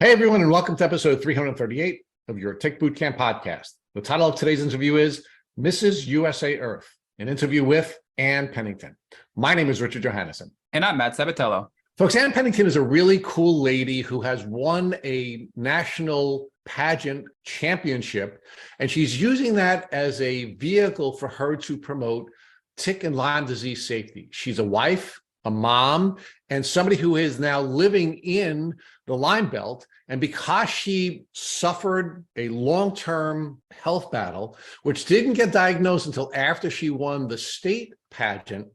Hey, everyone, and welcome to episode 338 of your Tick Bootcamp podcast. The title of today's interview is Mrs. USA Earth, an interview with Ann Pennington. My name is Richard Johannesson. And I'm Matt Sabatello. Folks, Ann Pennington is a really cool lady who has won a national pageant championship, and she's using that as a vehicle for her to promote tick and Lyme disease safety. She's a wife, a mom, and somebody who is now living in the Lyme Belt. And because she suffered a long-term health battle, which didn't get diagnosed until after she won the state pageant,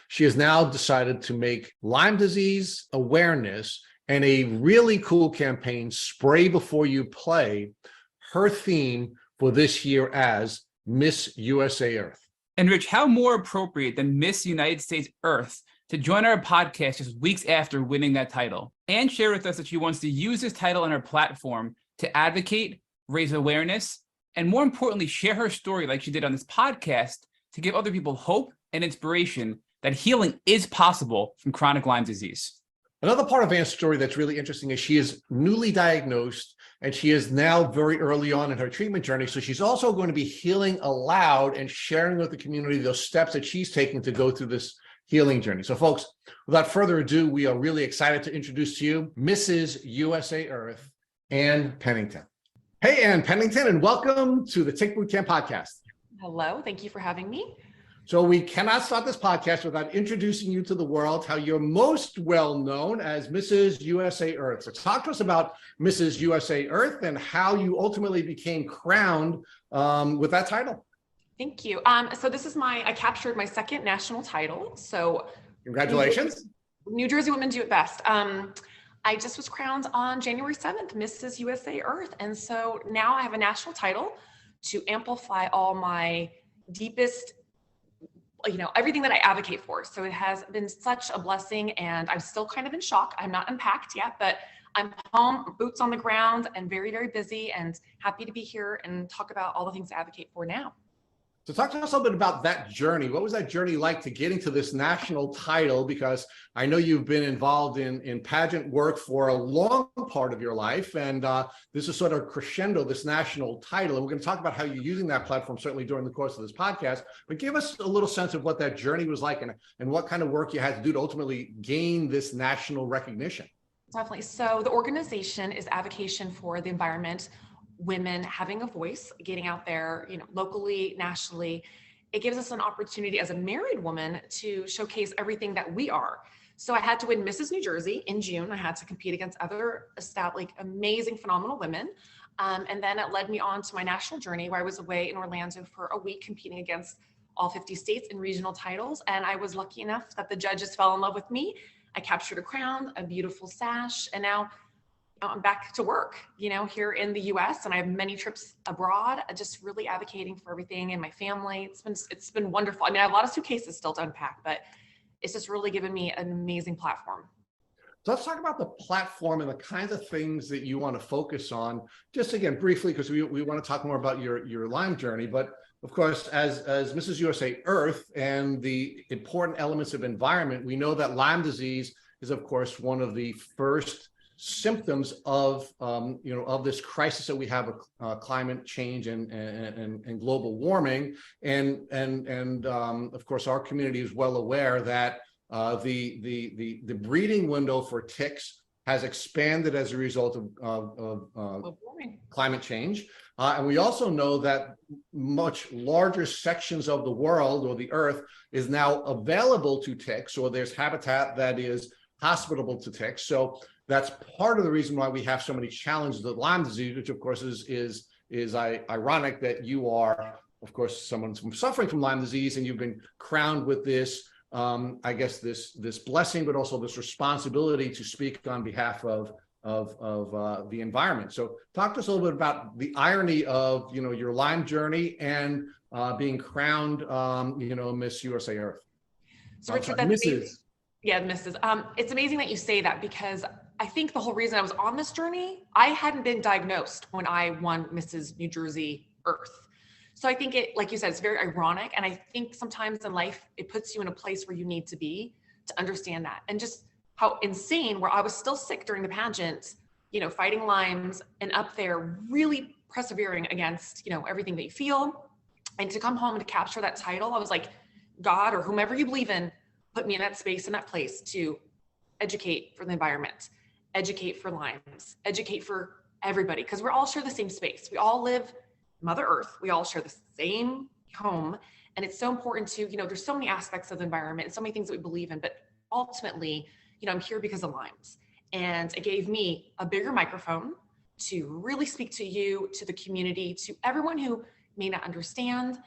she has now decided to make Lyme disease awareness and a really cool campaign, Spray Before You Play, her theme for this year as Miss USA Earth. And Rich, how more appropriate than Miss United States Earth to join our podcast just weeks after winning that title? Ann shared with us that she wants to use this title on her platform to advocate, raise awareness, and more importantly, share her story like she did on this podcast to give other people hope and inspiration that healing is possible from chronic Lyme disease. Another part of Ann's story that's really interesting is she is newly diagnosed and she is now very early on in her treatment journey. So she's also going to be healing aloud and sharing with the community those steps that she's taking to go through this healing journey. So folks, without further ado, we are really excited to introduce to you Mrs. USA Earth, Ann Pennington. Hey, Ann Pennington, and welcome to the Tick Bootcamp podcast. Hello, thank you for having me. So we cannot start this podcast without introducing you to the world, how you're most well known as Mrs. USA Earth. So talk to us about Mrs. USA Earth and how you ultimately became crowned with that title. Thank you. So this is I captured my second national title. So congratulations. New Jersey women do it best. I just was crowned on January 7th, Mrs. USA Earth. And so now I have a national title to amplify all my deepest, everything that I advocate for. So it has been such a blessing and I'm still kind of in shock. I'm not unpacked yet, but I'm home, boots on the ground and very, very busy and happy to be here and talk about all the things I advocate for now. So talk to us a little bit about that journey. What was that journey like to getting to this national title? Because I know you've been involved in pageant work for a long part of your life, and this is sort of crescendo, this national title. And we're going to talk about how you're using that platform certainly during the course of this podcast, but give us a little sense of what that journey was like and what kind of work you had to do to ultimately gain this national recognition. Definitely. So the organization is Advocation for the Environment, women having a voice, getting out there, locally, nationally. It gives us an opportunity as a married woman to showcase everything that we are. So I had to win Mrs. New Jersey in June. I had to compete against other amazing, phenomenal women. And then it led me on to my national journey where I was away in Orlando for a week competing against all 50 states in regional titles. And I was lucky enough that the judges fell in love with me. I captured a crown, a beautiful sash, and now I'm back to work, here in the US, and I have many trips abroad, just really advocating for everything and my family. It's been wonderful. I mean, I have a lot of suitcases still to unpack, but it's just really given me an amazing platform. So let's talk about the platform and the kinds of things that you want to focus on, just again, briefly, because we want to talk more about your Lyme journey. But of course, as Mrs. USA Earth and the important elements of environment, we know that Lyme disease is, of course, one of the first symptoms of of this crisis that we have of climate change and global warming, and of course our community is well aware that the breeding window for ticks has expanded as a result of climate change, and we also know that much larger sections of the world or the earth is now available to ticks, or there's habitat that is hospitable to ticks. So that's part of the reason why we have so many challenges with Lyme disease, which of course is ironic that you are, of course, someone suffering from Lyme disease, and you've been crowned with this, I guess, this blessing, but also this responsibility to speak on behalf of the environment. So talk to us a little bit about the irony of your Lyme journey and being crowned, Miss USA Earth. So Richard, that's Mrs. Yeah, Mrs. It's amazing that you say that, because I think the whole reason I was on this journey, I hadn't been diagnosed when I won Mrs. New Jersey Earth. So I think it, like you said, it's very ironic. And I think sometimes in life, it puts you in a place where you need to be to understand that. And just how insane, where I was still sick during the pageant, fighting Lyme's and up there really persevering against, everything that you feel. And to come home and to capture that title, I was like, God or whomever you believe in, put me in that space, in that place to educate for the environment, educate for Lyme's, educate for everybody, because we're all share the same space. We all live Mother Earth. We all share the same home. And it's so important to, there's so many aspects of the environment and so many things that we believe in, but ultimately, I'm here because of Lyme's. And it gave me a bigger microphone to really speak to you, to the community, to everyone who may not understand,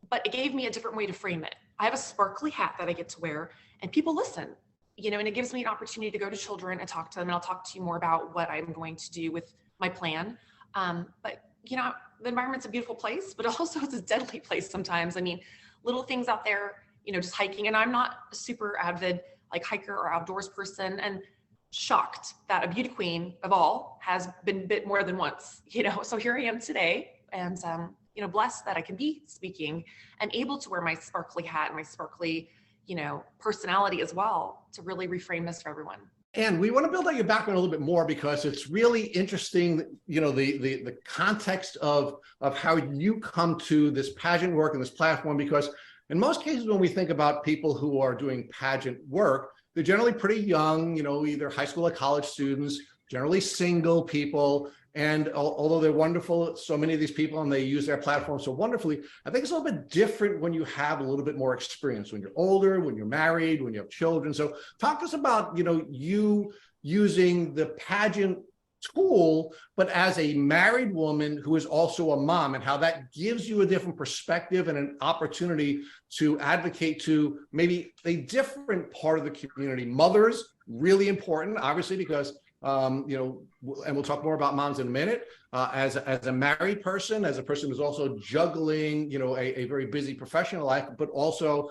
but it gave me a different way to frame it. I have a sparkly hat that I get to wear and people listen, and it gives me an opportunity to go to children and talk to them. And I'll talk to you more about what I'm going to do with my plan. But the environment's a beautiful place, but also it's a deadly place sometimes. I mean, little things out there, just hiking. And I'm not a super avid hiker or outdoors person, and shocked that a beauty queen of all has been bit more than once, so here I am today, and blessed that I can be speaking and able to wear my sparkly hat and my sparkly, personality as well to really reframe this for everyone. And we want to build on your background a little bit more because it's really interesting, the context of how you come to this pageant work and this platform, because in most cases, when we think about people who are doing pageant work, they're generally pretty young, either high school or college students, generally single people. And although they're wonderful, so many of these people, and they use their platform so wonderfully, I think it's a little bit different when you have a little bit more experience, when you're older, when you're married, when you have children. So talk to us about, you using the pageant tool, but as a married woman who is also a mom, and how that gives you a different perspective and an opportunity to advocate to maybe a different part of the community. Mothers, really important, obviously, because and we'll talk more about moms in a minute, as a married person, as a person who's also juggling, a very busy professional life, but also,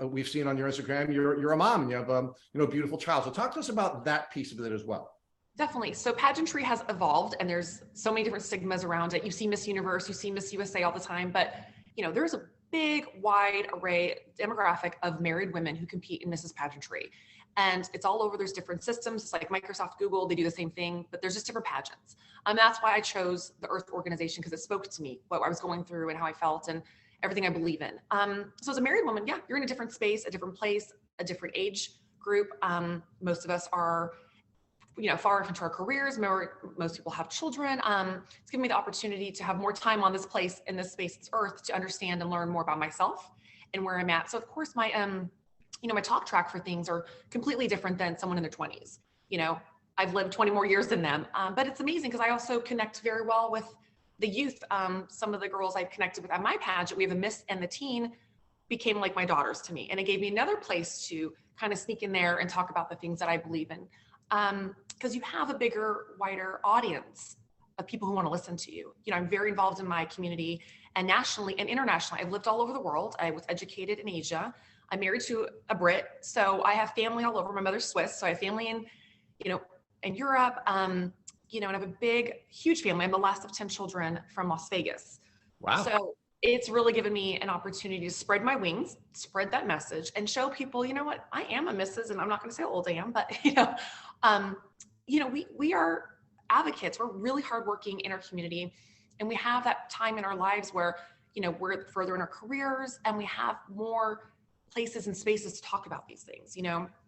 we've seen on your Instagram, you're a mom and you have a beautiful child. So talk to us about that piece of it as well. Definitely. So pageantry has evolved, and there's so many different stigmas around it. You see Miss Universe, you see Miss USA all the time, but there's a big, wide array demographic of married women who compete in Mrs. Pageantry. And it's all over. There's different systems. It's like Microsoft, Google, they do the same thing, but there's just different pageants. That's why I chose the Earth organization, because it spoke to me, what I was going through and how I felt and everything I believe in. So as a married woman, yeah, you're in a different space, a different place, a different age group. Most of us are, far into our careers. Most people have children. It's given me the opportunity to have more time on this place, in this space, it's Earth, to understand and learn more about myself and where I'm at. So of course my, my talk track for things are completely different than someone in their 20s. I've lived 20 more years than them, but it's amazing because I also connect very well with the youth. Some of the girls I've connected with at my pageant, we have a Miss and the Teen, became like my daughters to me. And it gave me another place to kind of sneak in there and talk about the things that I believe in. Because you have a bigger, wider audience of people who want to listen to you. I'm very involved in my community, and nationally and internationally. I've lived all over the world. I was educated in Asia. I'm married to a Brit, so I have family all over. My mother's Swiss, so I have family in, in Europe, and I have a huge family. I'm the last of 10 children from Las Vegas. Wow. So it's really given me an opportunity to spread my wings, spread that message, and show people, what, I am a Mrs., and I'm not going to say how old I am, but, we are advocates. We're really hardworking in our community, and we have that time in our lives where, we're further in our careers, and we have more places and spaces to talk about these things.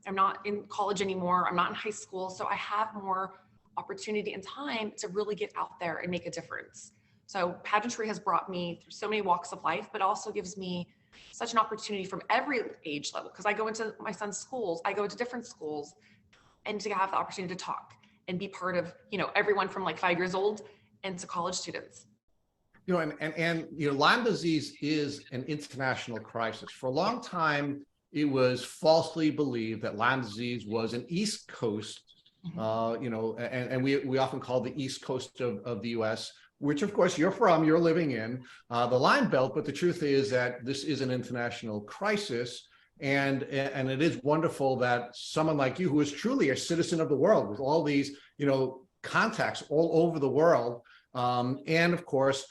I'm not in college anymore. I'm not in high school. So I have more opportunity and time to really get out there and make a difference. So pageantry has brought me through so many walks of life, but also gives me such an opportunity from every age level. Because I go into my son's schools, I go into different schools, and to have the opportunity to talk and be part of, everyone from like 5 years old and to college students. Lyme disease is an international crisis. For a long time, it was falsely believed that Lyme disease was an East Coast, and we often call the East Coast of the U.S., which of course you're living in, the Lyme Belt. But the truth is that this is an international crisis. And it is wonderful that someone like you, who is truly a citizen of the world with all these, contacts all over the world, and of course,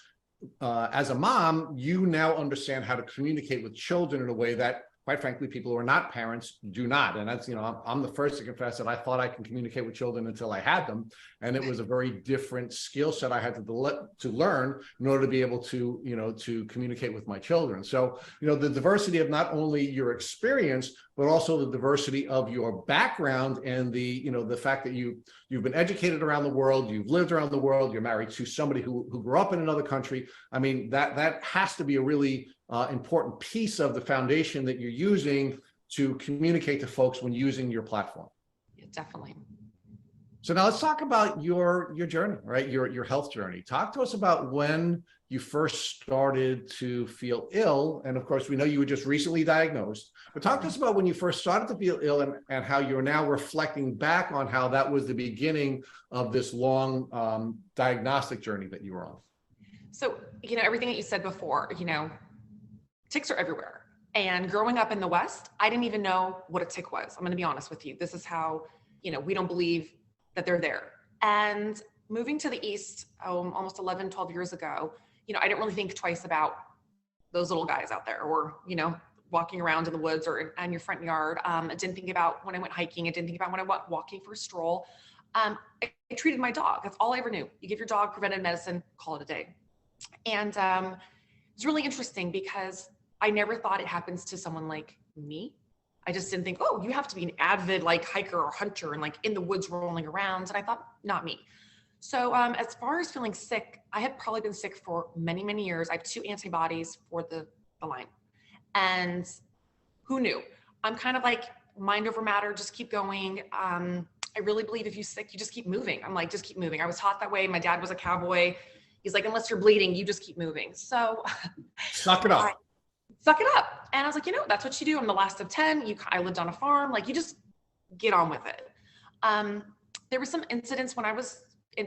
as a mom, you now understand how to communicate with children in a way that quite frankly, people who are not parents do not. And that's, I'm the first to confess that I thought I can communicate with children until I had them. And it was a very different skill set I had to learn in order to be able to, to communicate with my children. So, the diversity of not only your experience, but also the diversity of your background and the fact that you've been educated around the world, you've lived around the world, you're married to somebody who grew up in another country. I mean, that has to be a really important piece of the foundation that you're using to communicate to folks when using your platform. Yeah, definitely. So now let's talk about your journey, right? Your health journey. Talk to us about when you first started to feel ill. And of course, we know you were just recently diagnosed, but talk to us about when you first started to feel ill and how you're now reflecting back on how that was the beginning of this long diagnostic journey that you were on. So, everything that you said before, ticks are everywhere. And growing up in the West, I didn't even know what a tick was. I'm going to be honest with you. This is how, we don't believe that they're there. And moving to the East almost 11, 12 years ago, I didn't really think twice about those little guys out there or, walking around in the woods or in your front yard. I didn't think about when I went hiking. I didn't think about when I went walking for a stroll. I treated my dog. That's all I ever knew. You give your dog preventive medicine, call it a day. And it's really interesting because I never thought it happens to someone like me. I just didn't think, oh, you have to be an avid hiker or hunter and in the woods rolling around. And I thought, not me. So as far as feeling sick, I had probably been sick for many, many years. I have 2 antibodies for the Lyme. And who knew? I'm kind of mind over matter, just keep going. I really believe if you're sick, you just keep moving. I'm just keep moving. I was taught that way. My dad was a cowboy. He's like, unless you're bleeding, you just keep moving. So suck it up. Suck it up. And I was like, that's what you do. I'm the last of 10. I lived on a farm. You just get on with it. There were some incidents when I was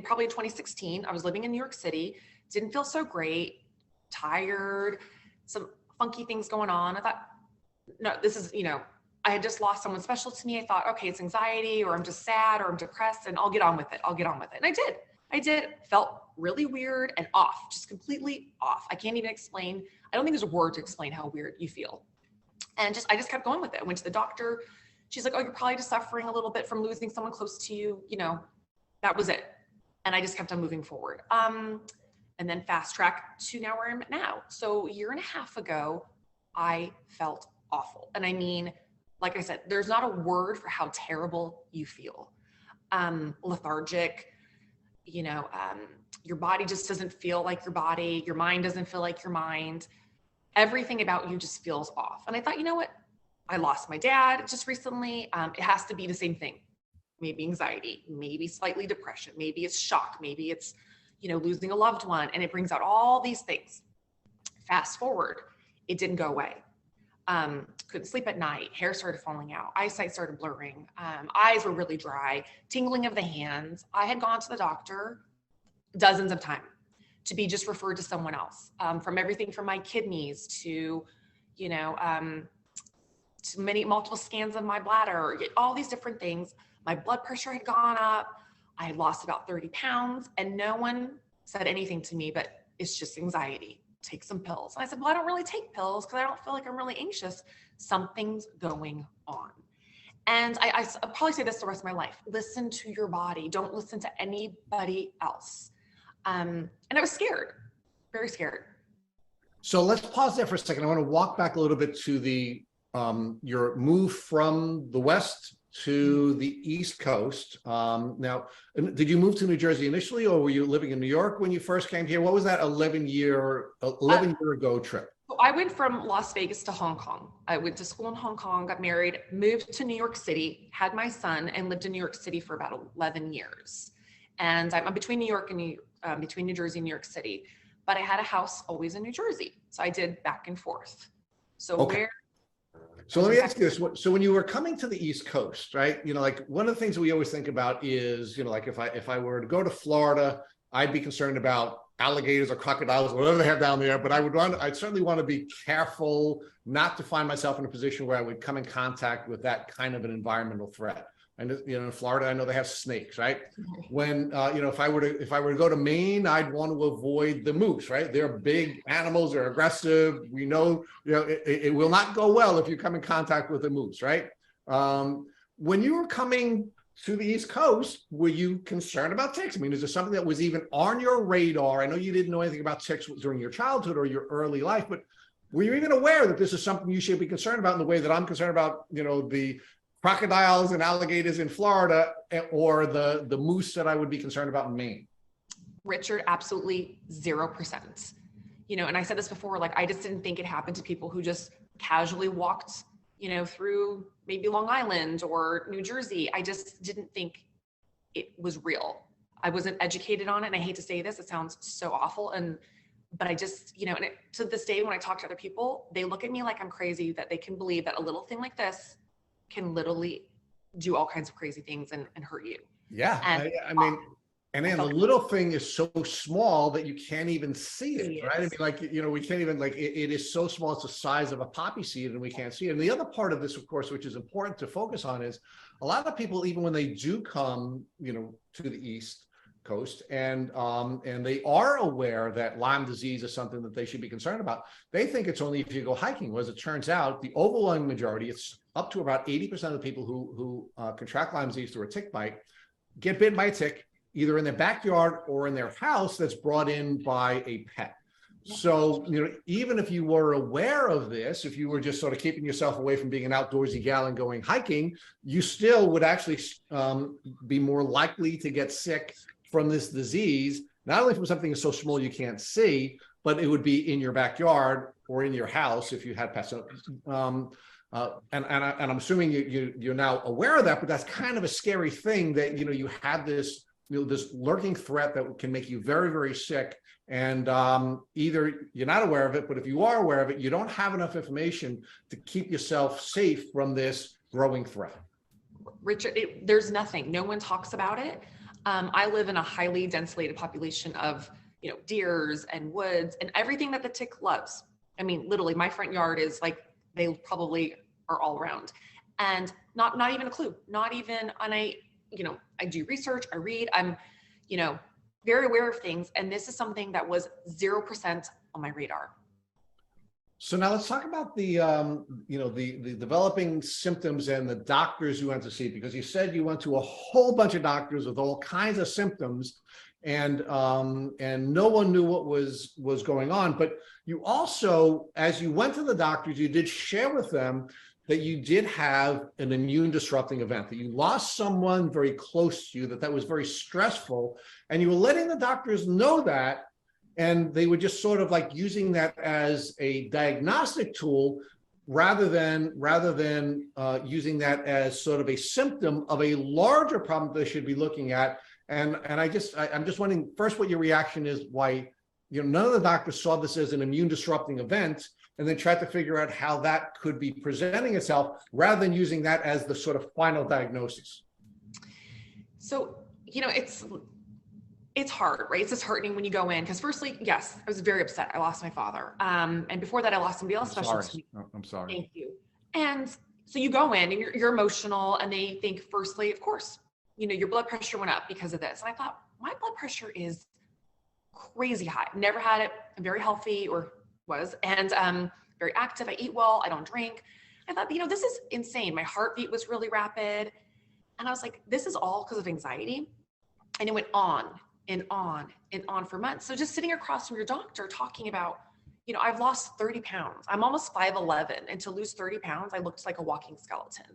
probably 2016. I was living in New York City. Didn't feel so great. Tired. Some funky things going on. I thought, no, this is, I had just lost someone special to me. I thought, okay, it's anxiety or I'm just sad or I'm depressed and I'll get on with it. And I did. Felt really weird and off, just completely off. I can't even explain. I don't think there's a word to explain how weird you feel. And I just kept going with it. I went to the doctor. She's like, oh, you're probably just suffering a little bit from losing someone close to you. That was it. And I just kept on moving forward. And then fast track to now where I'm at now. So a year and a half ago, I felt awful. And I mean, like I said, there's not a word for how terrible you feel. Lethargic, your body just doesn't feel like your body. Your mind doesn't feel like your mind. Everything about you just feels off. And I thought, you know what? I lost my dad just recently. It has to be the same thing. Maybe anxiety, maybe slightly depression, maybe it's shock, maybe it's, losing a loved one. And it brings out all these things. Fast forward, it didn't go away. Couldn't sleep at night, hair started falling out, eyesight started blurring, eyes were really dry, tingling of the hands. I had gone to the doctor dozens of times to be just referred to someone else, from everything from my kidneys to, to multiple scans of my bladder, all these different things. My blood pressure had gone up. I had lost about 30 pounds and no one said anything to me, but it's just anxiety. Take some pills. And I said, well, I don't really take pills because I don't feel like I'm really anxious. Something's going on. And I probably say this the rest of my life. Listen to your body. Don't listen to anybody else. And I was scared, very scared. So let's pause there for a second. I want to walk back a little bit to your move from the West to the East Coast. Now, did you move to New Jersey initially, or were you living in New York when you first came here? What was that 11-year ago trip? So I went from Las Vegas to Hong Kong. I went to school in Hong Kong, got married, moved to New York City, had my son, and lived in New York City for about 11 years. And I'm between New York and between New Jersey and New York City, but I had a house always in New Jersey. So I did back and forth. So okay. So let me ask you this. So when you were coming to the East Coast, right, one of the things that we always think about is, if I were to go to Florida, I'd be concerned about alligators or crocodiles, whatever they have down there, but I'd certainly want to be careful not to find myself in a position where I would come in contact with that kind of an environmental threat. And in Florida, I know they have snakes, right? When if I were to go to Maine, I'd want to avoid the moose, right? They're big animals, they're aggressive. We know, it will not go well if you come in contact with a moose, right? When you were coming to the East Coast, were you concerned about ticks? I mean, is there something that was even on your radar? I know you didn't know anything about ticks during your childhood or your early life, but were you even aware that this is something you should be concerned about in the way that I'm concerned about, the crocodiles and alligators in Florida, or the moose that I would be concerned about in Maine? Richard, absolutely 0%. And I said this before, like, I just didn't think it happened to people who just casually walked, through maybe Long Island or New Jersey. I just didn't think it was real. I wasn't educated on it. And I hate to say this, it sounds so awful. But I just, to this day, when I talk to other people, they look at me like I'm crazy, that they can believe that a little thing like this can literally do all kinds of crazy things and hurt you. Yeah. And, I mean, and then the little thing is so small that you can't even see it, right? I mean, like, we can't even, like, it is so small, it's the size of a poppy seed and we can't see it. And the other part of this, of course, which is important to focus on, is a lot of people, even when they do come, to the East Coast and they are aware that Lyme disease is something that they should be concerned about, they think it's only if you go hiking. Whereas it turns out the overwhelming majority, it's up to about 80% of the people who contract Lyme disease through a tick bite, get bitten by a tick, either in their backyard or in their house that's brought in by a pet. So, even if you were aware of this, if you were just sort of keeping yourself away from being an outdoorsy gal and going hiking, you still would actually be more likely to get sick from this disease, not only from something so small you can't see, but it would be in your backyard or in your house if you had pets. And I'm assuming you're now aware of that, but that's kind of a scary thing that, you have this, this lurking threat that can make you very, very sick. And either you're not aware of it, but if you are aware of it, you don't have enough information to keep yourself safe from this growing threat. Richard, there's nothing, no one talks about it. I live in a highly denselated population of, deers and woods and everything that the tick loves. I mean, literally my front yard is like, they probably are all around, and not even a clue, not even. And I do research, I read, I'm, very aware of things. And this is something that was 0% on my radar. So now let's talk about the, the developing symptoms and the doctors you went to see, because you said you went to a whole bunch of doctors with all kinds of symptoms, and no one knew what was going on. But you also, as you went to the doctors, you did share with them that you did have an immune disrupting event, that you lost someone very close to you, that was very stressful, and you were letting the doctors know that. And they were just sort of like using that as a diagnostic tool rather than using that as sort of a symptom of a larger problem they should be looking at. And I'm just wondering first what your reaction is, why none of the doctors saw this as an immune disrupting event and then tried to figure out how that could be presenting itself rather than using that as the sort of final diagnosis. So, it's hard, right? It's disheartening when you go in, because firstly, yes, I was very upset. I lost my father. And before that, I lost somebody else special to me. I'm sorry. Thank you. And so you go in and you're emotional, and they think firstly, of course, your blood pressure went up because of this. And I thought, my blood pressure is crazy high. Never had it. I'm very healthy, or was, and very active. I eat well. I don't drink. I thought, this is insane. My heartbeat was really rapid. And I was like, this is all because of anxiety. And it went on and on and on for months. So just sitting across from your doctor talking about, I've lost 30 pounds. I'm almost 5'11", and to lose 30 pounds, I looked like a walking skeleton.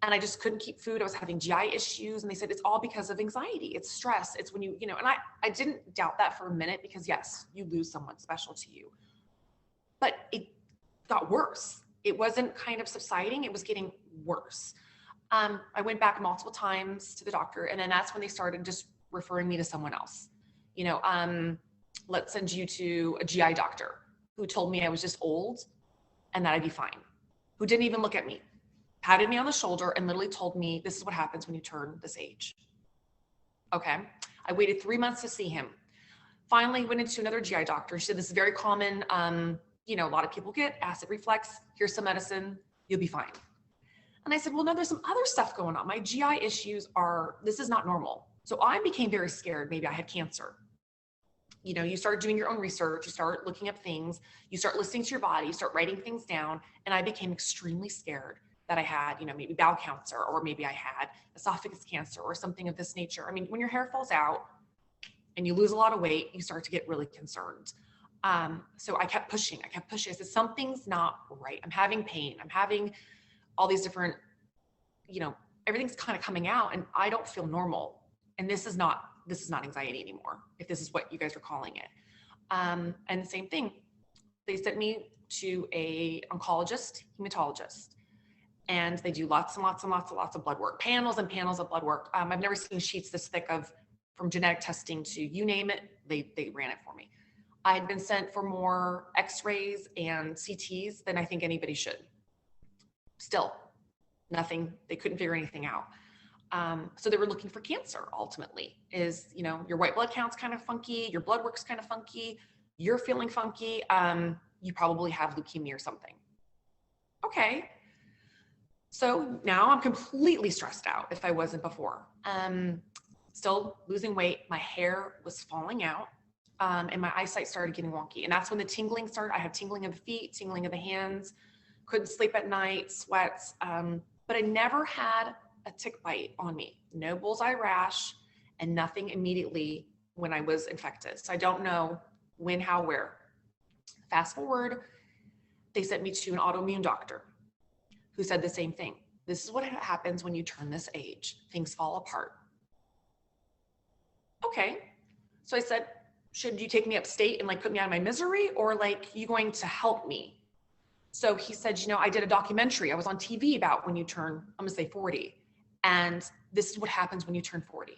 And I just couldn't keep food. I was having GI issues. And they said, it's all because of anxiety. It's stress. It's when and I didn't doubt that for a minute, because yes, you lose someone special to you. But it got worse. It wasn't kind of subsiding. It was getting worse. I went back multiple times to the doctor, and then that's when they started just referring me to someone else. Let's send you to a GI doctor, who told me I was just old and that I'd be fine, who didn't even look at me, patted me on the shoulder and literally told me, this is what happens when you turn this age. Okay. I waited 3 months to see him. Finally went into another GI doctor. She said, this is very common. A lot of people get acid reflux. Here's some medicine. You'll be fine. And I said, well, no, there's some other stuff going on. My GI issues this is not normal. So I became very scared. Maybe I had cancer. You know, you start doing your own research, you start looking up things, you start listening to your body, you start writing things down. And I became extremely scared that I had, you know, maybe bowel cancer, or maybe I had esophagus cancer or something of this nature. I mean, when your hair falls out and you lose a lot of weight, you start to get really concerned. So I kept pushing. I said, something's not right. I'm having pain. I'm having all these different, you know, everything's kind of coming out and I don't feel normal. And this is not anxiety anymore, if this is what you guys are calling it. And the same thing, they sent me to a oncologist, hematologist, and they do lots and lots of blood work, panels and panels of blood work. I've never seen sheets this thick from genetic testing to you name it, they ran it for me. I had been sent for more x-rays and CTs than I think anybody should. Still, nothing, they couldn't figure anything out. So they were looking for cancer ultimately. Is, you know, your white blood count's kind of funky, your blood work's kind of funky, you're feeling funky, you probably have leukemia or something. Okay. So now I'm completely stressed out if I wasn't before. Still losing weight, my hair was falling out, and my eyesight started getting wonky. And that's when the tingling started. I have tingling of the feet, tingling of the hands, couldn't sleep at night, sweats, but I never had a tick bite on me, no bullseye rash, and nothing immediately when I was infected. So I don't know when, how, where. Fast forward, they sent me to an autoimmune doctor who said the same thing. This is what happens when you turn this age. Things fall apart. Okay. So I said, should you take me upstate and like put me out of my misery, or like you going to help me? So he said, you know, I did a documentary. I was on TV about when you turn, I'm gonna say 40. And this is what happens when you turn 40.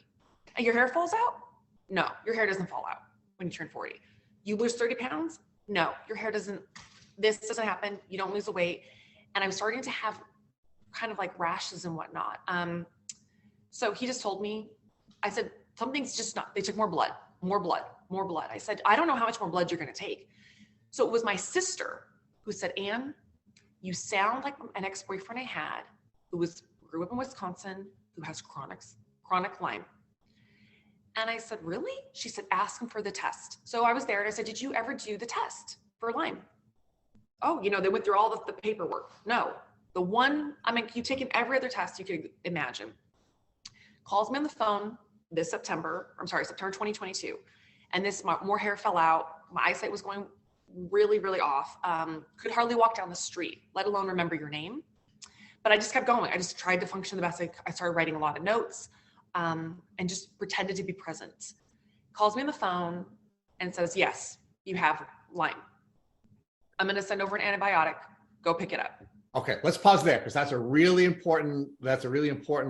And your hair falls out? No, your hair doesn't fall out when you turn 40. You lose 30 pounds? No, your hair doesn't, this doesn't happen. You don't lose the weight. And I'm starting to have kind of like rashes and whatnot. So he just told me, I said, something's just not, they took more blood. I said, I don't know how much more blood you're gonna take. So it was my sister who said, Ann, you sound like an ex-boyfriend I had who grew up in Wisconsin, who has chronic Lyme. And I said, really? She said, ask him for the test. So I was there and I said, did you ever do the test for Lyme? Oh, you know, they went through all the paperwork. No, the one, I mean, you've taken every other test you could imagine. Calls me on the phone this September 2022. And more hair fell out. My eyesight was going really, really off. Could hardly walk down the street, let alone remember your name. But I just kept going. I just tried to function the best. I started writing a lot of notes, and just pretended to be present. Calls me on the phone and says, yes, you have Lyme. I'm going to send over an antibiotic. Go pick it up. Okay, let's pause there because that's a really important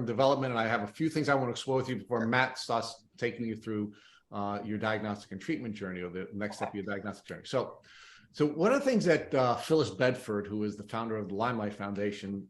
development. And I have a few things I want to explore with you before Matt starts taking you through your diagnostic and treatment journey, or the next step of your diagnostic journey. So one of the things that Phyllis Bedford, who is the founder of the Lyme Life Foundation,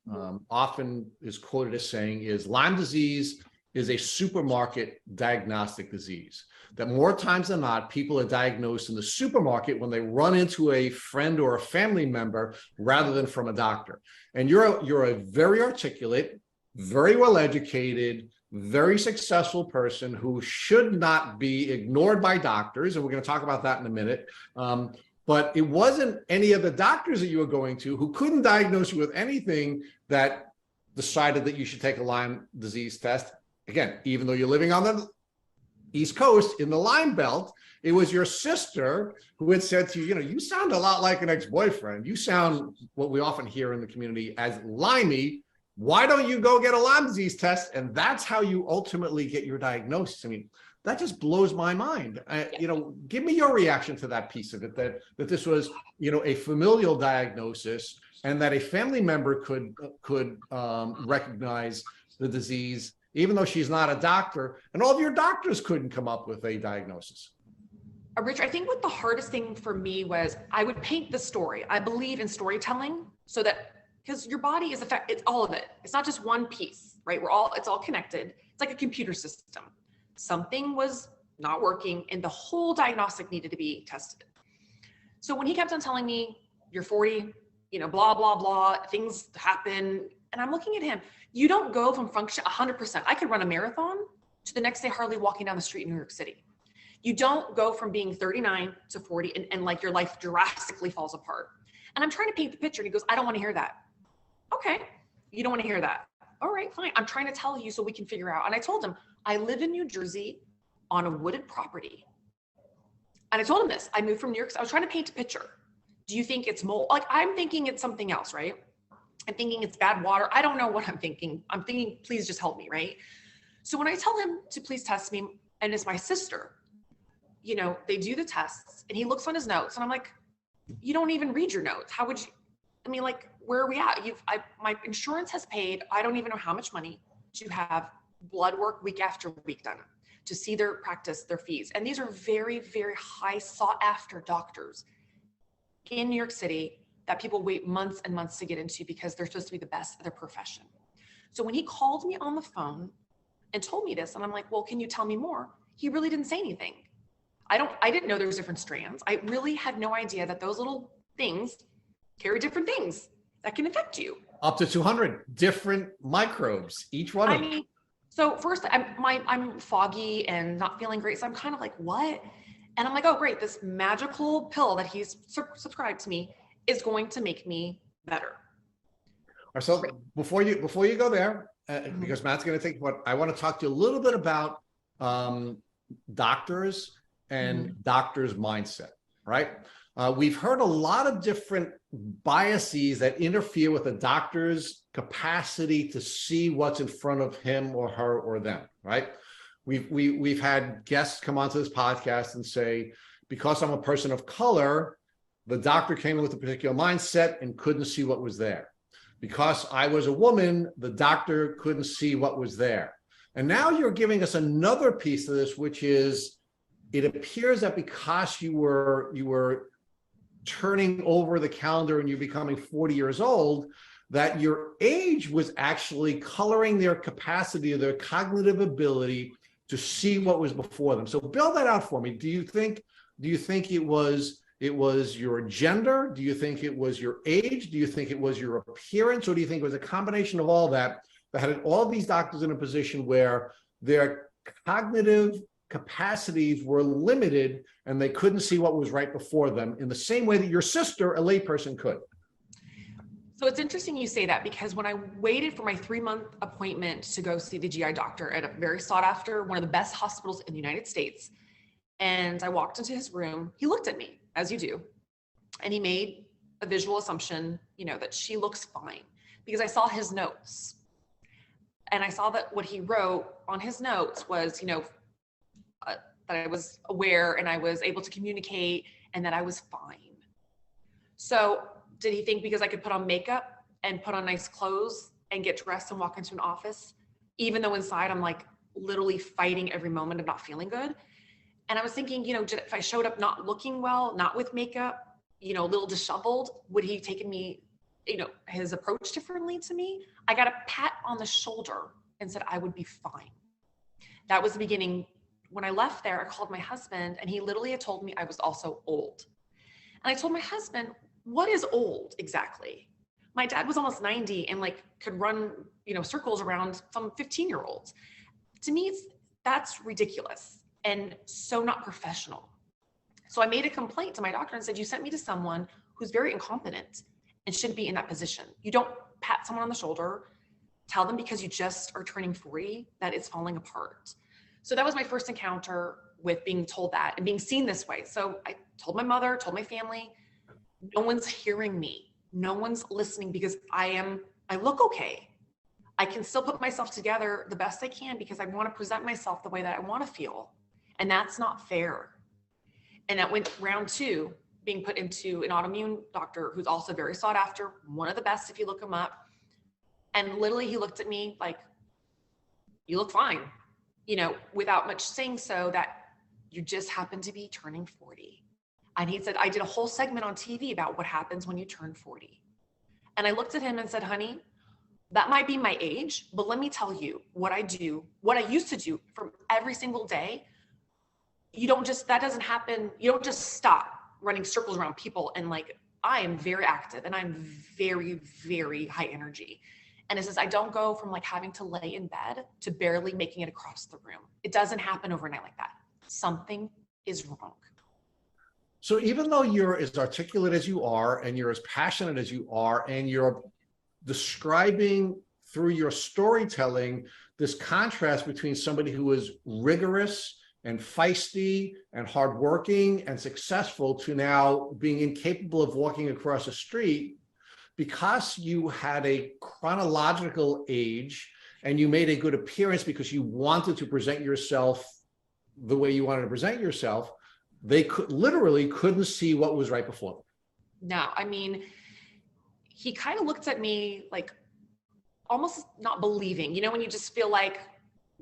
often is quoted as saying is Lyme disease is a supermarket diagnostic disease. That more times than not, people are diagnosed in the supermarket when they run into a friend or a family member rather than from a doctor. And you're a very articulate, very well-educated, very successful person who should not be ignored by doctors. And we're going to talk about that in a minute. But it wasn't any of the doctors that you were going to who couldn't diagnose you with anything that decided that you should take a Lyme disease test. Again, even though you're living on the East Coast in the Lyme belt, it was your sister who had said to you, you know, you sound a lot like an ex-boyfriend. You sound what we often hear in the community as limey. Why don't you go get a Lyme disease test? And that's how you ultimately get your diagnosis. I mean, that just blows my mind. You know, give me your reaction to that piece of it, that this was, you know, a familial diagnosis and that a family member could recognize the disease, even though she's not a doctor, and all of your doctors couldn't come up with a diagnosis. Rich, I think what the hardest thing for me was I would paint the story. I believe in storytelling so that, because your body is it's all of it. It's not just one piece, right? It's all connected. It's like a computer system. Something was not working and the whole diagnostic needed to be tested. So when he kept on telling me, you're 40, blah, blah, blah, things happen. And I'm looking at him. You don't go from function 100%. I could run a marathon to the next day hardly walking down the street in New York City. You don't go from being 39 to 40 and like your life drastically falls apart. And I'm trying to paint the picture. And he goes, I don't want to hear that. Okay. You don't want to hear that. All right, fine. I'm trying to tell you so we can figure out. And I told him, I live in New Jersey on a wooded property. And I told him this. I moved from New York. So I was trying to paint a picture. Do you think it's mold? Like, I'm thinking it's something else, right? I'm thinking it's bad water. I don't know what I'm thinking. I'm thinking, please just help me, right? So when I tell him to please test me, and it's my sister, they do the tests and he looks on his notes and I'm like, you don't even read your notes. How would you, like, where are we at? My insurance has paid, I don't even know how much money to have blood work week after week done, to see their practice, their fees. And these are very, very high sought after doctors in New York City that people wait months and months to get into because they're supposed to be the best at their profession. So when he called me on the phone and told me this, and I'm like, well, can you tell me more? He really didn't say anything. I didn't know there was different strands. I really had no idea that those little things carry different things that can affect you. Up to 200 different microbes, each one of them. So first I'm foggy and not feeling great. So I'm kind of like, what? And I'm like, oh, great. This magical pill that he's subscribed to me is going to make me better. So before you go there, because Matt's going to think what I want to talk to you a little bit about doctors and doctors' mindset, right? We've heard a lot of different biases that interfere with a doctor's capacity to see what's in front of him or her or them, right? We've had guests come onto this podcast and say, because I'm a person of color, the doctor came in with a particular mindset and couldn't see what was there. Because I was a woman, the doctor couldn't see what was there. And now you're giving us another piece of this, which is, it appears that because you were turning over the calendar and you're becoming 40 years old, that your age was actually coloring their capacity or their cognitive ability to see what was before them. So build that out for me. Do you think it was your gender? Do you think it was your age? Do you think it was your appearance? Or do you think it was a combination of all that had all these doctors in a position where their cognitive capacities were limited and they couldn't see what was right before them in the same way that your sister, a layperson, could? So it's interesting you say that, because when I waited for my 3-month appointment to go see the GI doctor at a very sought after, one of the best hospitals in the United States, and I walked into his room, he looked at me, as you do, and he made a visual assumption, that she looks fine, because I saw his notes. And I saw that what he wrote on his notes was, that I was aware and I was able to communicate and that I was fine. So did he think because I could put on makeup and put on nice clothes and get dressed and walk into an office, even though inside I'm like literally fighting every moment of not feeling good? And I was thinking, if I showed up not looking well, not with makeup, a little disheveled, would he have taken me, his approach differently to me? I got a pat on the shoulder and said I would be fine. That was the beginning. When I left there, I called my husband and he literally had told me I was also old. And I told my husband, what is old exactly? My dad was almost 90 and could run, circles around some 15-year-olds. To me, that's ridiculous and so not professional. So I made a complaint to my doctor and said, you sent me to someone who's very incompetent and shouldn't be in that position. You don't pat someone on the shoulder, tell them because you just are turning 40 that it's falling apart. So that was my first encounter with being told that and being seen this way. So I told my mother, told my family, no one's hearing me. No one's listening because I look okay. I can still put myself together the best I can because I want to present myself the way that I want to feel. And that's not fair. And that went round 2, being put into an autoimmune doctor who's also very sought after, one of the best if you look him up. And literally he looked at me like, you look fine, without much saying so, that you just happen to be turning 40. And he said, I did a whole segment on TV about what happens when you turn 40. And I looked at him and said, honey, that might be my age, but let me tell you what I do, what I used to do from every single day. That doesn't happen. You don't just stop running circles around people and I am very active and I'm very, very high energy. And it says, I don't go from like having to lay in bed to barely making it across the room. It doesn't happen overnight like that. Something is wrong. So even though you're as articulate as you are, and you're as passionate as you are, and you're describing through your storytelling this contrast between somebody who is rigorous and feisty and hardworking and successful to now being incapable of walking across a street, because you had a chronological age and you made a good appearance because you wanted to present yourself the way you wanted to present yourself, they couldn't see what was right before them. No, I mean, he kind of looked at me like almost not believing, you know, when you just feel like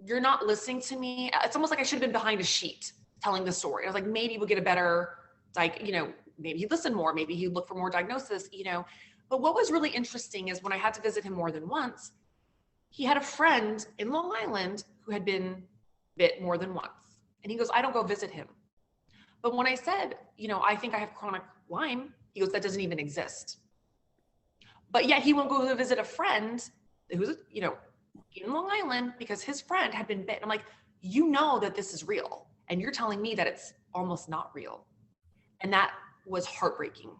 you're not listening to me. It's almost like I should have been behind a sheet telling the story. I was like, maybe we'll get a better, like, you know, maybe he'd listen more, maybe he'd look for more diagnosis, you know. But what was really interesting is when I had to visit him more than once, he had a friend in Long Island who had been bit more than once. And he goes, I don't go visit him. But when I said, you know, I think I have chronic Lyme, he goes, that doesn't even exist. But yet he won't go to visit a friend who's, you know, in Long Island because his friend had been bit. I'm like, you know that this is real. And you're telling me that it's almost not real. And that was heartbreaking.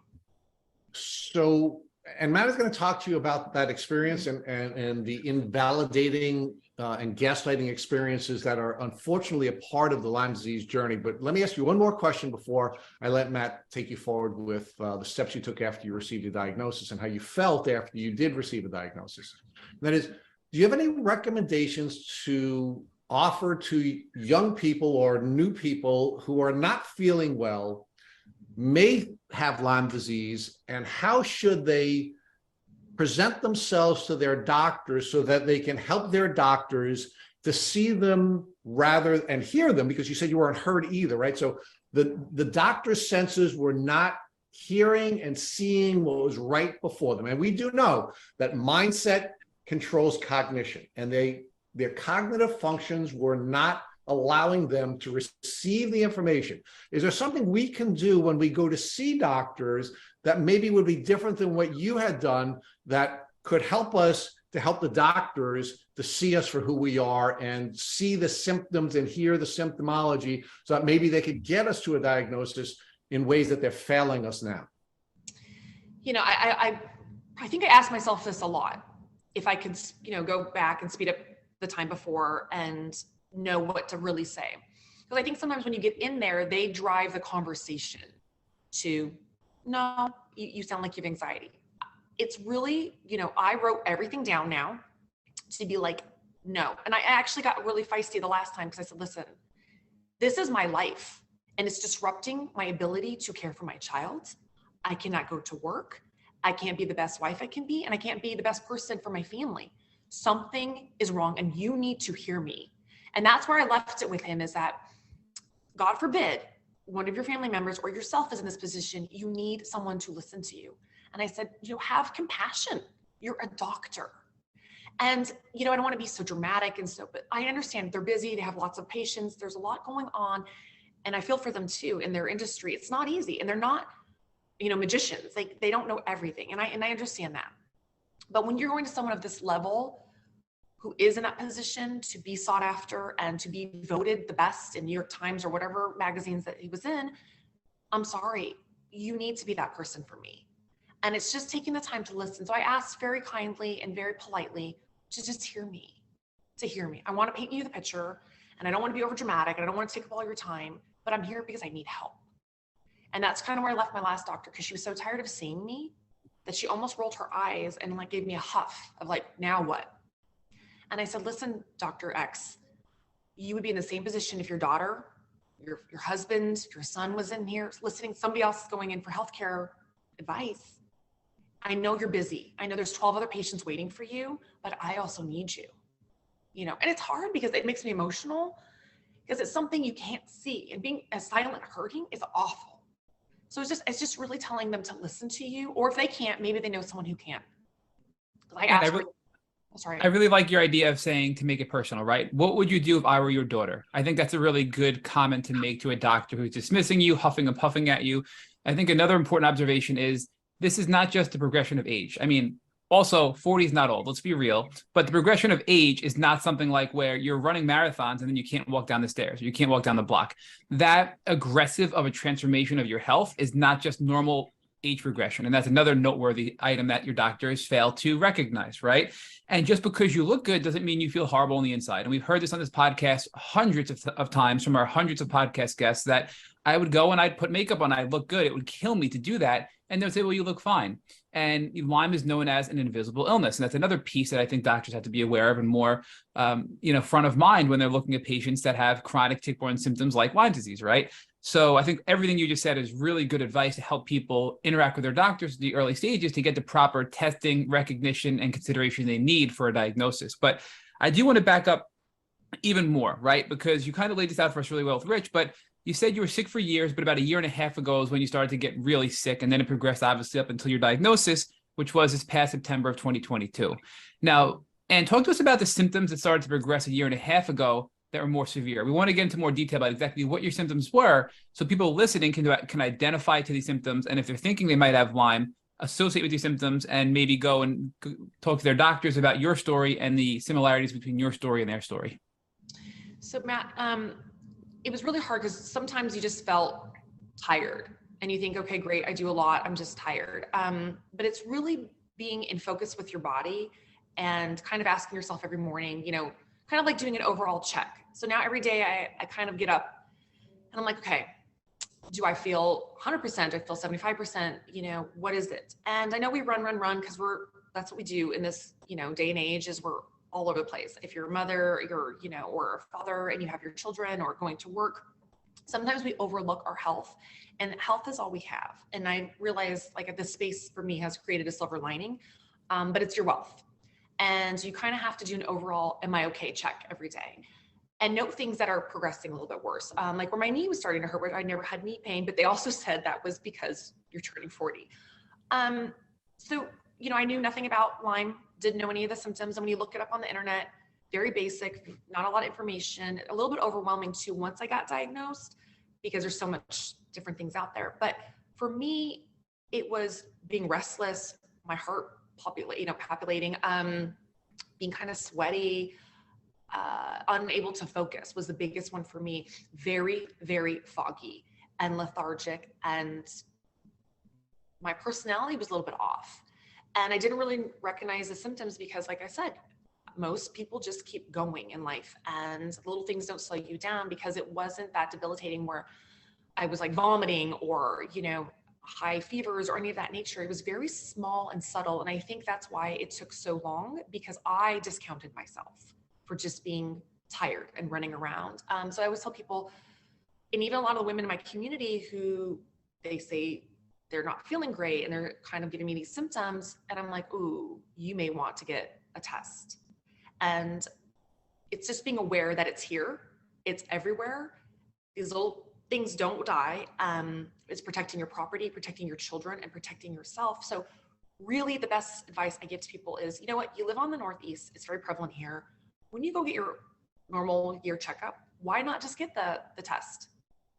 So, and Matt is going to talk to you about that experience and the invalidating and gaslighting experiences that are unfortunately a part of the Lyme disease journey. But let me ask you one more question before I let Matt take you forward with the steps you took after you received a diagnosis and how you felt after you did receive a diagnosis. And that is, do you have any recommendations to offer to young people or new people who are not feeling well, may have Lyme disease, and how should they present themselves to their doctors so that they can help their doctors to see them rather and hear them? Because you said you weren't heard either, right? So the doctor's senses were not hearing and seeing what was right before them. And we do know that mindset controls cognition, and their cognitive functions were not allowing them to receive the information. Is there something we can do when we go to see doctors that maybe would be different than what you had done that could help us to help the doctors to see us for who we are and see the symptoms and hear the symptomology so that maybe they could get us to a diagnosis in ways that they're failing us now? You know, I think I asked myself this a lot. If I could, you know, go back and speed up the time before and know what to really say. Because I think sometimes when you get in there, they drive the conversation to, no, you sound like you have anxiety. It's really, you know, I wrote everything down now to be like, no. And I actually got really feisty the last time because I said, listen, this is my life and it's disrupting my ability to care for my child. I cannot go to work. I can't be the best wife I can be, and I can't be the best person for my family. Something is wrong and you need to hear me. And that's where I left it with him, is that, God forbid, one of your family members or yourself is in this position, you need someone to listen to you. And I said, you know, have compassion. You're a doctor. And, you know, I don't want to be so dramatic and so, but I understand they're busy. They have lots of patients. There's a lot going on. And I feel for them too in their industry. It's not easy. And they're not, you know, magicians. Like, they don't know everything. And I understand that. But when you're going to someone of this level who is in that position to be sought after and to be voted the best in New York Times or whatever magazines that he was in, I'm sorry, you need to be that person for me. And it's just taking the time to listen. So I asked very kindly and very politely to just hear me, I want to paint you the picture, and I don't want to be over dramatic, and I don't want to take up all your time, but I'm here because I need help. And that's kind of where I left my last doctor, because she was so tired of seeing me that she almost rolled her eyes and like gave me a huff of like, now what? And I said, listen, Dr. X, you would be in the same position if your daughter, your husband, your son was in here listening, somebody else is going in for healthcare advice. I know you're busy. I know there's 12 other patients waiting for you, but I also need you. You know, and it's hard because it makes me emotional because it's something you can't see, and being a silent hurting is awful. So it's just really telling them to listen to you, or if they can't, maybe they know someone who can. I really like your idea of saying to make it personal, right? What would you do if I were your daughter? I think that's a really good comment to make to a doctor who's dismissing you, huffing and puffing at you. I think another important observation is this is not just the progression of age. I mean, also 40 is not old, let's be real, but the progression of age is not something like where you're running marathons and then you can't walk down the stairs, or you can't walk down the block. That aggressive of a transformation of your health is not just normal age progression. And that's another noteworthy item that your doctors fail to recognize, right? And just because you look good doesn't mean you feel horrible on the inside. And we've heard this on this podcast hundreds of times from our hundreds of podcast guests, that I would go and I'd put makeup on, I'd look good. It would kill me to do that. And they'll say, well, you look fine. And Lyme is known as an invisible illness. And that's another piece that I think doctors have to be aware of and more, front of mind when they're looking at patients that have chronic tick-borne symptoms like Lyme disease, right? So I think everything you just said is really good advice to help people interact with their doctors at the early stages to get the proper testing, recognition, and consideration they need for a diagnosis. But I do want to back up even more, right? Because you kind of laid this out for us really well with Rich, but you said you were sick for years, but about a year and a half ago is when you started to get really sick. And then it progressed obviously up until your diagnosis, which was this past September of 2022. Now, and talk to us about the symptoms that started to progress a year and a half ago that were more severe. We want to get into more detail about exactly what your symptoms were, so people listening can identify to these symptoms. And if they're thinking they might have Lyme, associate with these symptoms and maybe go and talk to their doctors about your story and the similarities between your story and their story. So Matt, it was really hard because sometimes you just felt tired and you think, okay, great, I do a lot, I'm just tired. But it's really being in focus with your body and kind of asking yourself every morning, kind of like doing an overall check. So now every day I kind of get up and I'm like, okay, do I feel 100%? Do I feel 75%? What is it? And I know we run because that's what we do in this, day and age, is we're all over the place. If you're a mother, or a father, and you have your children or going to work, sometimes we overlook our health, and health is all we have. And I realize this space for me has created a silver lining, but it's your wealth. And you kind of have to do an overall, am I okay check every day, and note things that are progressing a little bit worse. Like where my knee was starting to hurt, where I never had knee pain, but they also said that was because you're turning 40. So, I knew nothing about Lyme, didn't know any of the symptoms. And when you look it up on the internet, very basic, not a lot of information, a little bit overwhelming too once I got diagnosed, because there's so much different things out there. But for me, it was being restless, my heart palpitating, being kind of sweaty, unable to focus was the biggest one for me. Very, very foggy and lethargic, and my personality was a little bit off. And I didn't really recognize the symptoms because, like I said, most people just keep going in life, and little things don't slow you down, because it wasn't that debilitating where I was like vomiting or, high fevers or any of that nature. It was very small and subtle. And I think that's why it took so long, because I discounted myself for just being tired and running around. So I always tell people, and even a lot of the women in my community who they say they're not feeling great and they're kind of giving me these symptoms, and I'm like, ooh, you may want to get a test. And it's just being aware that it's here, it's everywhere. These little things don't die. It's protecting your property, protecting your children, and protecting yourself. So really the best advice I give to people is, you live on the Northeast, it's very prevalent here. When you go get your normal year checkup, why not just get the test?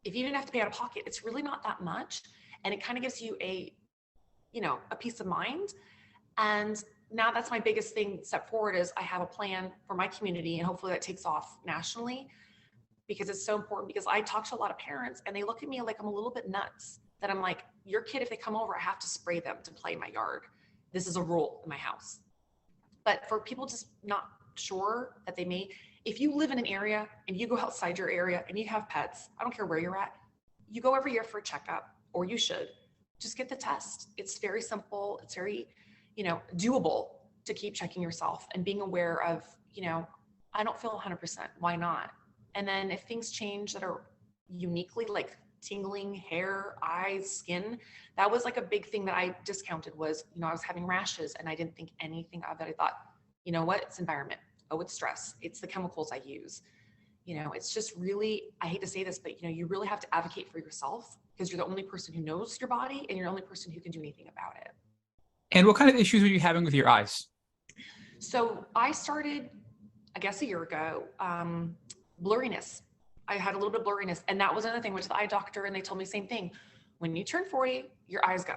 If you didn't have to pay out of pocket, it's really not that much. And it kind of gives you a peace of mind. And now that's my biggest step forward, is I have a plan for my community, and hopefully that takes off nationally, because it's so important. Because I talk to a lot of parents and they look at me like I'm a little bit nuts, that I'm like, your kid, if they come over, I have to spray them to play in my yard. This is a rule in my house. But for people just not sure that they may, if you live in an area and you go outside your area and you have pets, I don't care where you're at, you go every year for a checkup, or you should just get the test. It's very simple. It's very, doable to keep checking yourself and being aware of, I don't feel 100%. Why not? And then if things change that are uniquely, like tingling, hair, eyes, skin, that was like a big thing that I discounted was, I was having rashes and I didn't think anything of it. I thought, what? It's environment. Oh, it's stress. It's the chemicals I use. It's just really, I hate to say this, but you really have to advocate for yourself, because you're the only person who knows your body and you're the only person who can do anything about it. And what kind of issues were you having with your eyes? So I started, I guess, a year ago, blurriness. I had a little bit of blurriness. And that was another thing. Went to the eye doctor and they told me the same thing. When you turn 40, your eyes go.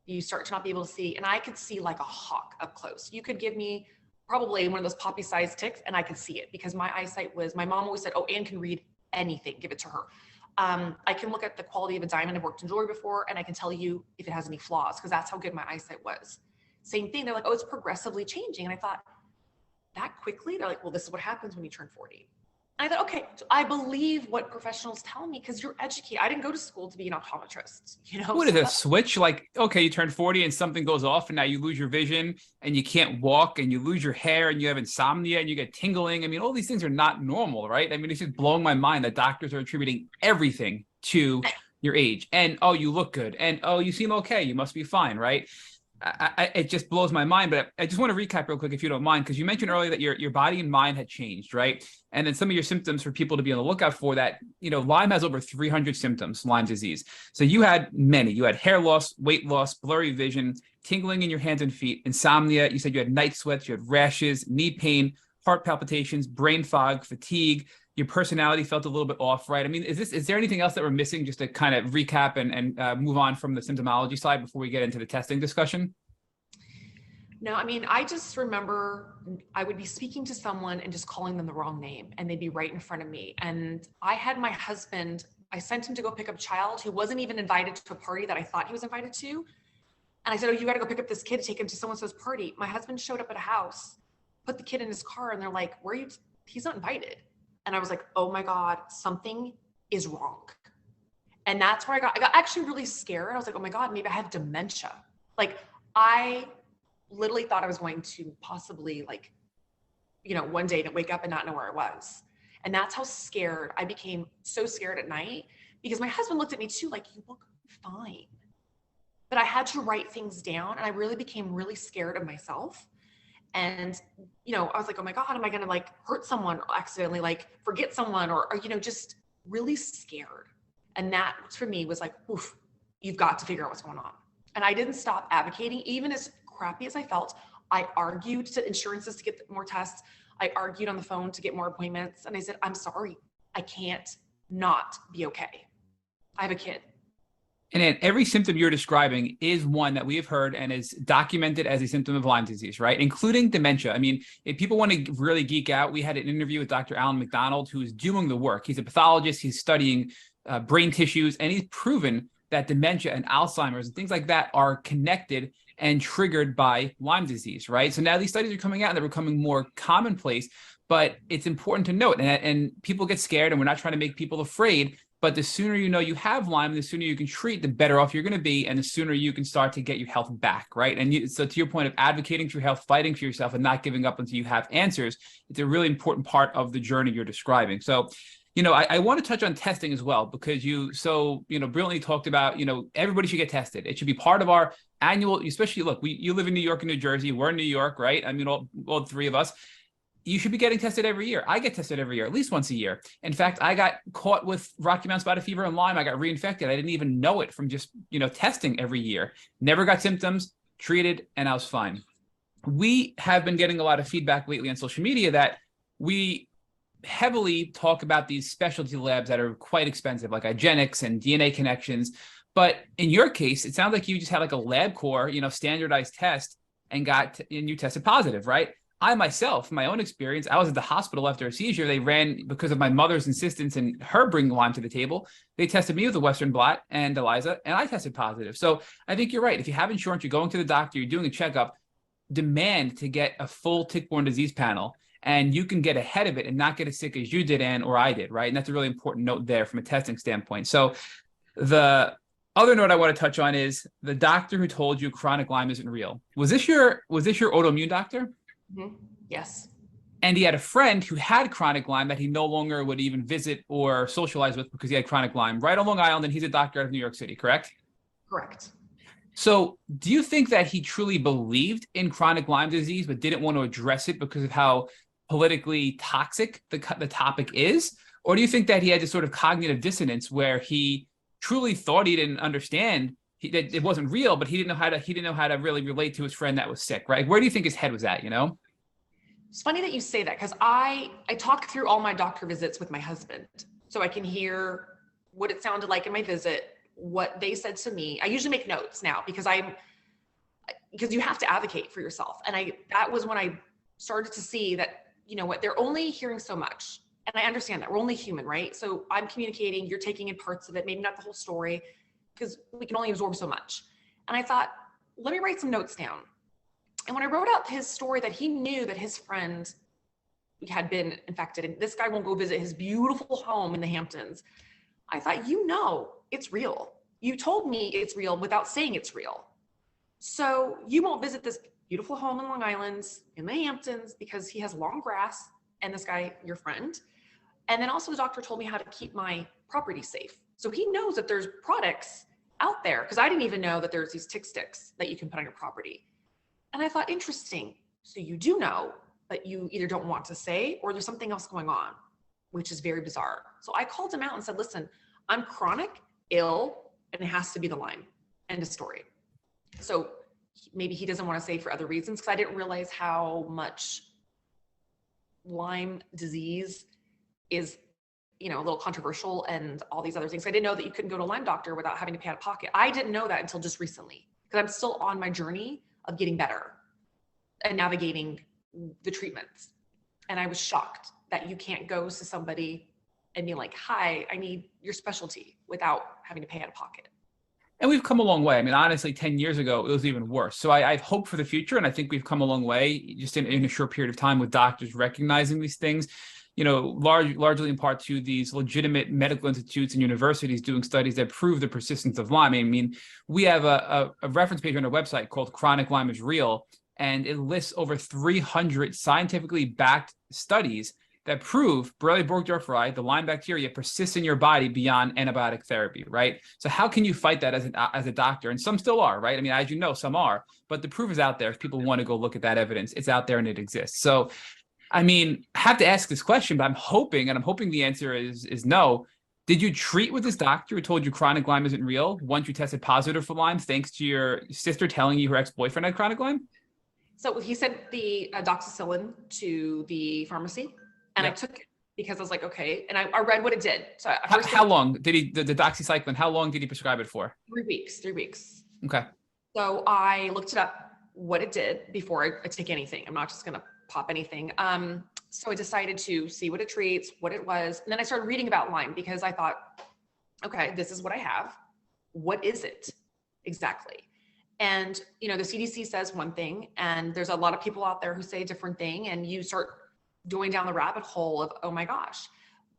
You start to not be able to see. And I could see like a hawk up close. You could give me probably one of those poppy-sized ticks and I could see it because my eyesight was, my mom always said, oh, Ann can read anything, give it to her. I can look at the quality of a diamond. I've worked in jewelry before, and I can tell you if it has any flaws because that's how good my eyesight was. Same thing. They're like, oh, it's progressively changing. And I thought, that quickly? They're like, well, this is what happens when you turn 40. And I thought, okay, so I believe what professionals tell me because you're educated. I didn't go to school to be an optometrist, you know? What is a switch? Like, okay, you turn 40 and something goes off and now you lose your vision and you can't walk and you lose your hair and you have insomnia and you get tingling. I mean, all these things are not normal, right? I mean, it's just blowing my mind that doctors are attributing everything to your age. And, oh, you look good. And, oh, you seem okay. You must be fine, right? It just blows my mind. But I just want to recap real quick, if you don't mind, because you mentioned earlier that your body and mind had changed, right? And then some of your symptoms for people to be on the lookout for that, you know, Lyme has over 300 symptoms, Lyme disease. So you had many. You had hair loss, weight loss, blurry vision, tingling in your hands and feet, insomnia. You said you had night sweats, you had rashes, knee pain, heart palpitations, brain fog, fatigue. Your personality felt a little bit off, right? I mean, is there anything else that we're missing just to kind of recap and move on from the symptomology side before we get into the testing discussion? No, I mean, I just remember I would be speaking to someone and just calling them the wrong name and they'd be right in front of me. And I had my husband, I sent him to go pick up a child who wasn't even invited to a party that I thought he was invited to. And I said, oh, you got to go pick up this kid to take him to so-and-so's party. My husband showed up at a house, put the kid in his car, and they're like, where are you? He's not invited. And I was like, oh my God, something is wrong. And that's where I got actually really scared. I was like, oh my God, maybe I have dementia. Like I literally thought I was going to possibly like, you know, one day to wake up and not know where I was. And that's how scared I became, so scared at night because my husband looked at me too, like, you look fine. But I had to write things down and I really became really scared of myself. And, you know, I was like, oh my God, am I going to like hurt someone or accidentally like forget someone or, you know, just really scared. And that for me was like, oof, you've got to figure out what's going on. And I didn't stop advocating, even as crappy as I felt. I argued to insurances to get more tests. I argued on the phone to get more appointments. And I said, I'm sorry, I can't not be okay. I have a kid. And every symptom you're describing is one that we have heard and is documented as a symptom of Lyme disease, right? Including dementia. I mean, if people want to really geek out, we had an interview with Dr. Alan McDonald, who is doing the work. He's a pathologist. He's studying brain tissues, and he's proven that dementia and Alzheimer's and things like that are connected and triggered by Lyme disease, right? So now these studies are coming out and they're becoming more commonplace, but it's important to note, and people get scared, and we're not trying to make people afraid. But the sooner you know you have Lyme, the sooner you can treat, the better off you're going to be, and the sooner you can start to get your health back, right? And so to your point of advocating for your health, fighting for yourself, and not giving up until you have answers, it's a really important part of the journey you're describing. So, you know, I want to touch on testing as well, because you so, you know, brilliantly talked about, you know, everybody should get tested. It should be part of our annual, especially, look, you live in New York and New Jersey. We're in New York, right? I mean, all three of us. You should be getting tested every year. I get tested every year, at least once a year. In fact, I got caught with Rocky Mountain spotted fever and Lyme. I got reinfected. I didn't even know it from just, you know, testing every year. Never got symptoms, treated, and I was fine. We have been getting a lot of feedback lately on social media that we heavily talk about these specialty labs that are quite expensive, like IGeneX and DNA Connections. But in your case, it sounds like you just had like a LabCorp, you know, standardized test and you tested positive, right? I myself, my own experience, I was at the hospital after a seizure. They ran, because of my mother's insistence and her bringing Lyme to the table, they tested me with a Western blot and Eliza, and I tested positive. So I think you're right. If you have insurance, you're going to the doctor, you're doing a checkup, demand to get a full tick-borne disease panel, and you can get ahead of it and not get as sick as you did, Ann, or I did, right? And that's a really important note there from a testing standpoint. So the other note I want to touch on is the doctor who told you chronic Lyme isn't real. Was this your autoimmune doctor? Mm-hmm. Yes. And he had a friend who had chronic Lyme that he no longer would even visit or socialize with because he had chronic Lyme right on Long Island, and he's a doctor out of New York City, correct? Correct. So do you think that he truly believed in chronic Lyme disease but didn't want to address it because of how politically toxic the topic is? Or do you think that he had this sort of cognitive dissonance where he truly thought he didn't understand that it wasn't real, but he didn't know how to really relate to his friend that was sick, right? Where do you think his head was at, you know? It's funny that you say that, because I talk through all my doctor visits with my husband, so I can hear what it sounded like in my visit, what they said to me. I usually make notes now because I'm because you have to advocate for yourself. And that was when I started to see that, you know what, they're only hearing so much. And I understand that we're only human, right? So I'm communicating, you're taking in parts of it, maybe not the whole story, because we can only absorb so much. And I thought, let me write some notes down. And when I wrote up his story that he knew that his friend had been infected and this guy won't go visit his beautiful home in the Hamptons, I thought, you know, it's real. You told me it's real without saying it's real. So you won't visit this beautiful home in Long Island in the Hamptons because he has long grass and this guy, your friend. And then also the doctor told me how to keep my property safe. So he knows that there's products out there, because I didn't even know that there's these tick sticks that you can put on your property. And I thought, interesting. So you do know, but you either don't want to say or there's something else going on, which is very bizarre. So I called him out and said, listen, I'm chronic, ill, and it has to be the Lyme. End of story. So maybe he doesn't want to say for other reasons, because I didn't realize how much Lyme disease is, you know, a little controversial and all these other things. I didn't know that you couldn't go to a Lyme doctor without having to pay out of pocket. I didn't know that until just recently, because I'm still on my journey of getting better and navigating the treatments. And I was shocked that you can't go to somebody and be like, hi, I need your specialty without having to pay out of pocket. And we've come a long way. I mean, honestly, 10 years ago, it was even worse. So I have hope for the future. And I think we've come a long way just in a short period of time with doctors recognizing these things, you know, largely in part to these legitimate medical institutes and universities doing studies that prove the persistence of Lyme. I mean, we have a reference page on our website called Chronic Lyme is Real, and it lists over 300 scientifically backed studies that prove Borrelia burgdorferi, the Lyme bacteria, persists in your body beyond antibiotic therapy, right? So how can you fight that as a doctor? And some still are, right? I mean, as you know, some are, but the proof is out there. If people want to go look at that evidence, it's out there and it exists. So, I mean, I have to ask this question, but I'm hoping the answer is no. Did you treat with this doctor who told you chronic Lyme isn't real once you tested positive for Lyme, thanks to your sister telling you her ex-boyfriend had chronic Lyme? So he sent the doxycycline to the pharmacy, and Yep. I took it because I was like, okay. And I read what it did. So How long did the doxycycline, how long did he prescribe it for? 3 weeks, 3 weeks. Okay. So I looked it up, what it did before I take anything. I'm not just going to pop anything. So I decided to see what it treats, what it was. And then I started reading about Lyme because I thought, okay, this is what I have. What is it exactly? And, you know, the CDC says one thing, and there's a lot of people out there who say a different thing, and you start going down the rabbit hole of, oh my gosh.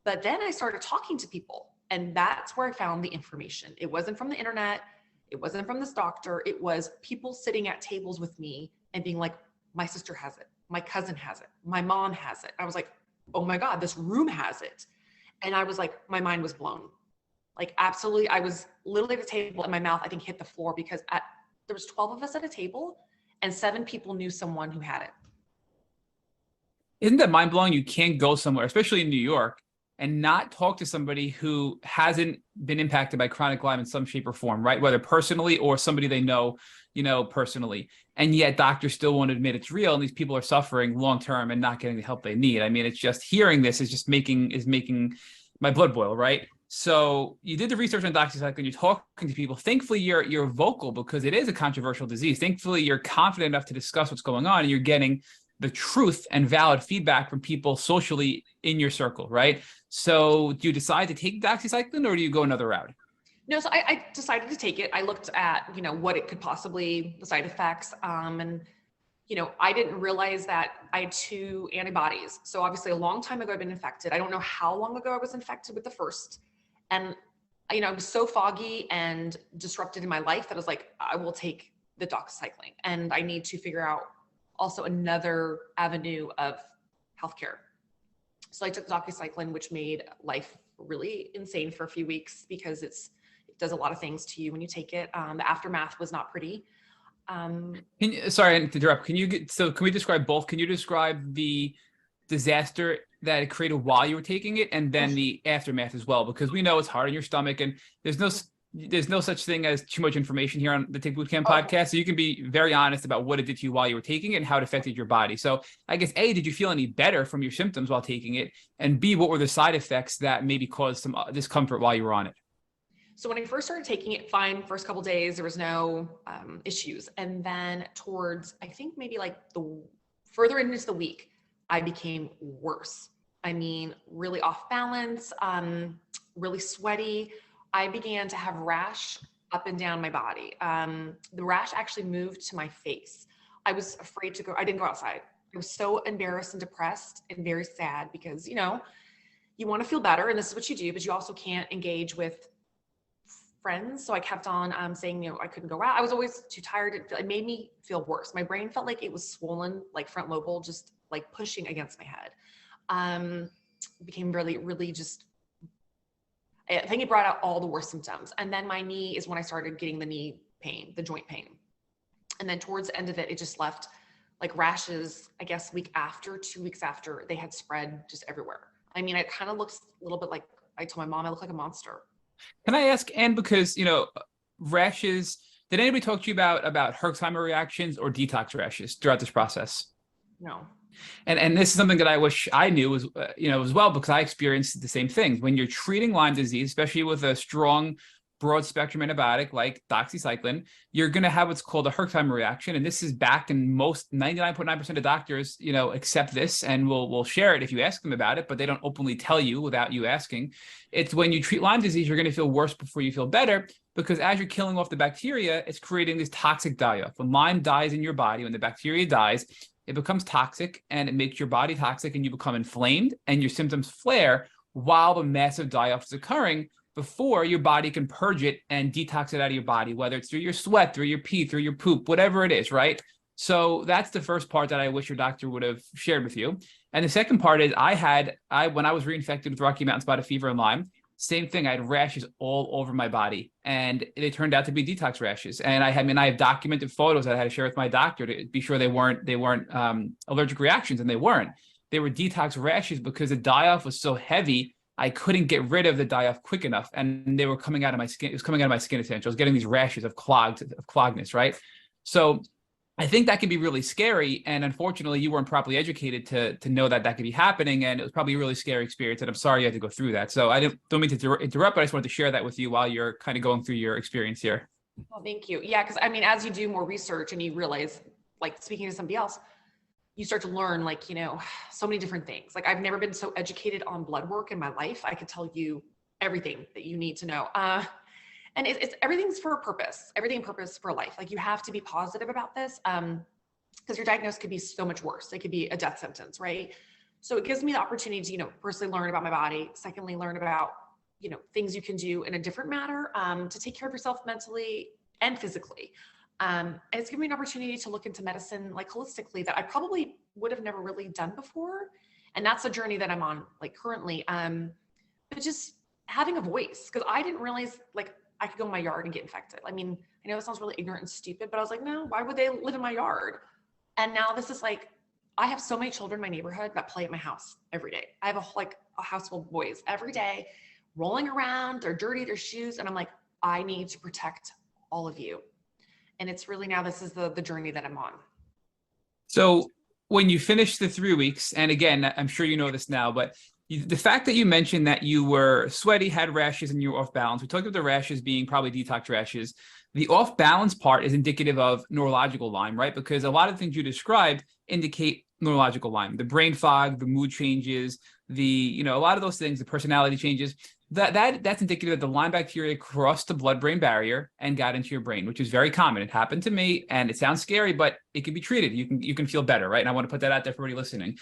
But then I started talking to people, and that's where I found the information. It wasn't from the internet. It wasn't from this doctor. It was people sitting at tables with me and being like, my sister has it. My cousin has it. My mom has it. I was like, oh my God, this room has it. And I was like, my mind was blown. Like, absolutely. I was literally at the table and my mouth, I think, hit the floor because there was 12 of us at a table and 7 people knew someone who had it. Isn't that mind blowing? You can't go somewhere, especially in New York, and not talk to somebody who hasn't been impacted by chronic Lyme in some shape or form, right? Whether personally or somebody they know, you know, personally. And yet doctors still won't admit it's real. And these people are suffering long-term and not getting the help they need. I mean, it's just hearing this is just making my blood boil, right? So you did the research on doxycycline, you're talking to people. Thankfully, you're vocal because it is a controversial disease. Thankfully, you're confident enough to discuss what's going on and you're getting the truth and valid feedback from people socially in your circle, right? So do you decide to take doxycycline or do you go another route? No, so I decided to take it. I looked at, you know, what it could possibly, the side effects, and, you know, I didn't realize that I had 2 antibodies. So obviously a long time ago I've been infected. I don't know how long ago I was infected with the first. And, you know, I was so foggy and disrupted in my life that I was like, I will take the doxycycline and I need to figure out also another avenue of healthcare. So I took doxycycline, which made life really insane for a few weeks because it does a lot of things to you when you take it. The aftermath was not pretty. Sorry to interrupt. Can we describe both? Can you describe the disaster that it created while you were taking it and then the aftermath as well? Because we know it's hard on your stomach and there's no such thing as too much information here on the Take Bootcamp podcast. So you can be very honest about what it did to you while you were taking it and how it affected your body. So I guess A, did you feel any better from your symptoms while taking it? And B, what were the side effects that maybe caused some discomfort while you were on it? So when I first started taking it, fine, first couple days, there was no issues. And then towards, I think maybe like the further into the week, I became worse. I mean, really off balance, really sweaty. I began to have rash up and down my body. The rash actually moved to my face. I was afraid to go, I didn't go outside. I was so embarrassed and depressed and very sad because, you know, you want to feel better and this is what you do, but you also can't engage with friends. So I kept on saying, you know, I couldn't go out. I was always too tired. It made me feel worse. My brain felt like it was swollen, like front lobe, just like pushing against my head. Became really, really just, I think it brought out all the worst symptoms. And then my knee is when I started getting the knee pain, the joint pain. And then towards the end of it, it just left like rashes, I guess, 2 weeks after, they had spread just everywhere. I mean, it kind of looks a little bit like, I told my mom, I look like a monster. Can I ask, Ann, because, you know, rashes, did anybody talk to you about Herxheimer reactions or detox rashes throughout this process? No. And this is something that I wish I knew was, you know, as well, because I experienced the same thing. When you're treating Lyme disease, especially with a strong broad spectrum antibiotic like doxycycline, you're going to have what's called a Herxheimer reaction. And this is back in most 99.9% of doctors, you know, accept this and will share it if you ask them about it, but they don't openly tell you without you asking. It's when you treat Lyme disease, you're going to feel worse before you feel better, because as you're killing off the bacteria, it's creating this toxic die-off. When Lyme dies in your body, when the bacteria dies, it becomes toxic and it makes your body toxic and you become inflamed and your symptoms flare while the massive die-off is occurring, before your body can purge it and detox it out of your body, whether it's through your sweat, through your pee, through your poop, whatever it is, right? So that's the first part that I wish your doctor would have shared with you. And the second part is when I was reinfected with Rocky Mountain spotted fever and Lyme, same thing. I had rashes all over my body and they turned out to be detox rashes. And I have documented photos that I had to share with my doctor to be sure they weren't allergic reactions, and they weren't. They were detox rashes because the die-off was so heavy I couldn't get rid of the die-off quick enough, and they were coming out of my skin. It was coming out of my skin essentially. I was getting these rashes of cloggedness, right? So I think that can be really scary, and unfortunately, you weren't properly educated to know that could be happening, and it was probably a really scary experience. And I'm sorry you had to go through that. So I don't mean to interrupt, but I just wanted to share that with you while you're kind of going through your experience here. Well, thank you. Yeah, because I mean, as you do more research and you realize, like speaking to somebody else, you start to learn, like, you know, so many different things. Like I've never been so educated on blood work in my life. I could tell you everything that you need to know. And it's everything's for a purpose, everything purpose for life. Like you have to be positive about this because your diagnosis could be so much worse. It could be a death sentence, right? So it gives me the opportunity to, you know, personally learn about my body. Secondly, learn about, you know, things you can do in a different manner to take care of yourself mentally and physically. And it's given me an opportunity to look into medicine like holistically that I probably would have never really done before. And that's a journey that I'm on like currently. But just having a voice, because I didn't realize like I could go in my yard and get infected. I mean, I know it sounds really ignorant and stupid, but I was like, no, why would they live in my yard? And now this is like, I have so many children in my neighborhood that play at my house every day. I have a house full of boys every day rolling around, they're dirty, their shoes. And I'm like, I need to protect all of you. And it's really now, this is the journey that I'm on. So when you finish the 3 weeks, and again, I'm sure you know this now, but the fact that you mentioned that you were sweaty, had rashes, and you were off balance, we talked about the rashes being probably detox rashes. The off balance part is indicative of neurological Lyme, right? Because a lot of the things you described indicate neurological Lyme, the brain fog, the mood changes, a lot of those things, the personality changes. That's indicative that the Lyme bacteria crossed the blood-brain barrier and got into your brain, which is very common. It happened to me, and it sounds scary, but it can be treated. You can feel better, right? And I want to put that out there for everybody listening.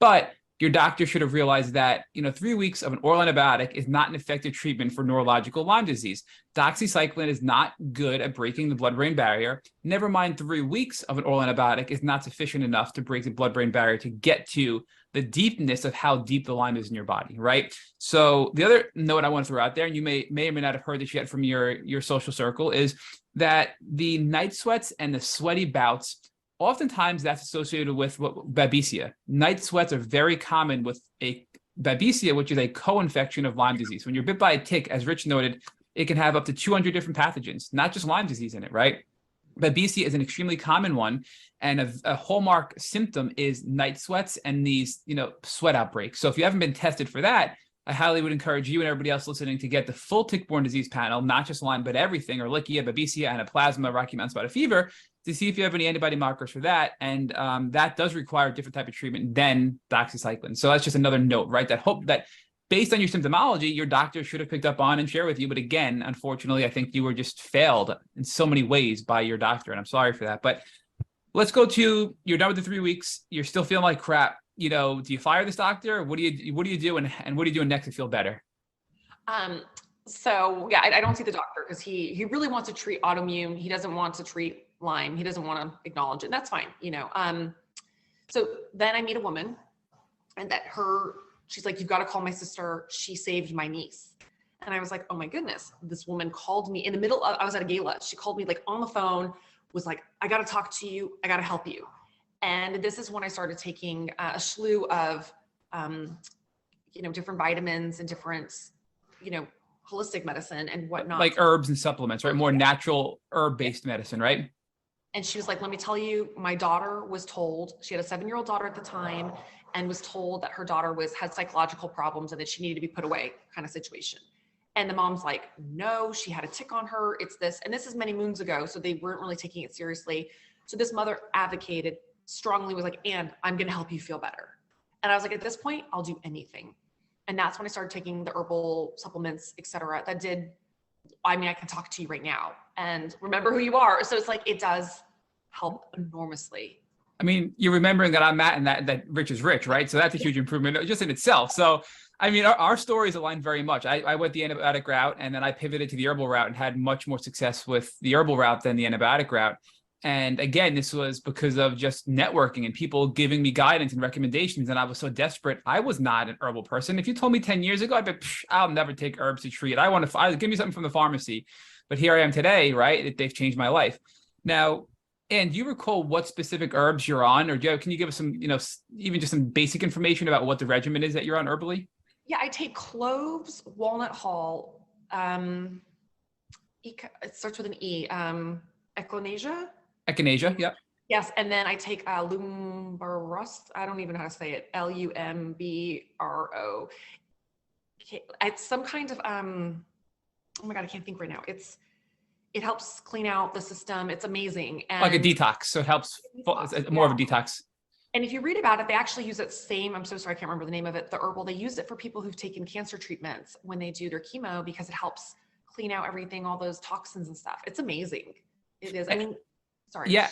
But your doctor should have realized that 3 weeks of an oral antibiotic is not an effective treatment for neurological Lyme disease. Doxycycline is not good at breaking the blood-brain barrier. Never mind 3 weeks of an oral antibiotic is not sufficient enough to break the blood-brain barrier to get to the deepness of how deep the Lyme is in your body, right? So the other note I want to throw out there, and you may or may not have heard this yet from your social circle, is that the night sweats and the sweaty bouts, oftentimes that's associated with Babesia. Night sweats are very common with a Babesia, which is a co-infection of Lyme disease. When you're bit by a tick, as Rich noted, it can have up to 200 different pathogens, not just Lyme disease in it, right? Babesia is an extremely common one, and a hallmark symptom is night sweats and these, sweat outbreaks. So if you haven't been tested for that, I highly would encourage you and everybody else listening to get the full tick-borne disease panel, not just Lyme, but everything, Ehrlichia, Babesia, Anaplasma, Rocky Mountain Spotted Fever, to see if you have any antibody markers for that. And that does require a different type of treatment than doxycycline. So that's just another note, right? That based on your symptomology, your doctor should have picked up on and shared with you. But again, unfortunately, I think you were just failed in so many ways by your doctor. And I'm sorry for that. But let's go to, you're done with the 3 weeks. You're still feeling like crap. Do you fire this doctor? What do you do? And what are you doing next to feel better? So yeah, I don't see the doctor because he really wants to treat autoimmune. He doesn't want to treat Lyme. He doesn't want to acknowledge it. That's fine. So then I meet a woman and she's like, you've got to call my sister. She saved my niece. And I was like, oh my goodness. This woman called me in the middle of, I was at a gala. She called me like on the phone, was like, I got to talk to you. I got to help you. And this is when I started taking a slew of, different vitamins and different, holistic medicine and whatnot. Like herbs and supplements, right? More natural herb-based medicine, right? And she was like, let me tell you, my daughter was told, she had a 7-year-old daughter at the time, and was told that her daughter had psychological problems and that she needed to be put away kind of situation. And the mom's like, no, she had a tick on her. It's this. And this is many moons ago. So they weren't really taking it seriously. So this mother advocated strongly, was like, Ann, I'm going to help you feel better. And I was like, at this point, I'll do anything. And that's when I started taking the herbal supplements, et cetera. I can talk to you right now and remember who you are. So it's like, it does help enormously. I mean, you're remembering that I'm Matt and that rich is rich, right? So that's a huge improvement just in itself. So, I mean, our stories align very much. I went the antibiotic route and then I pivoted to the herbal route and had much more success with the herbal route than the antibiotic route. And again, this was because of just networking and people giving me guidance and recommendations. And I was so desperate. I was not an herbal person. If you told me 10 years ago, I'd be, I'll never take herbs to treat. Give me something from the pharmacy. But here I am today, right? They've changed my life. Now, and do you recall what specific herbs you're on? Or can you give us some, even just some basic information about what the regimen is that you're on herbally? Yeah, I take cloves, walnut hull, it starts with an E, echinacea. Echinacea, yep. Yes, and then I take lumbaros. I don't even know how to say it. Lumbro. It's some kind of oh my God, I can't think right now. It helps clean out the system. It's amazing. And like a detox, so it helps more of a detox. And if you read about it, they actually use it I'm so sorry, I can't remember the name of it, the herbal. They use it for people who've taken cancer treatments when they do their chemo because it helps clean out everything, all those toxins and stuff. It's amazing. It is. I mean, sorry. Yeah.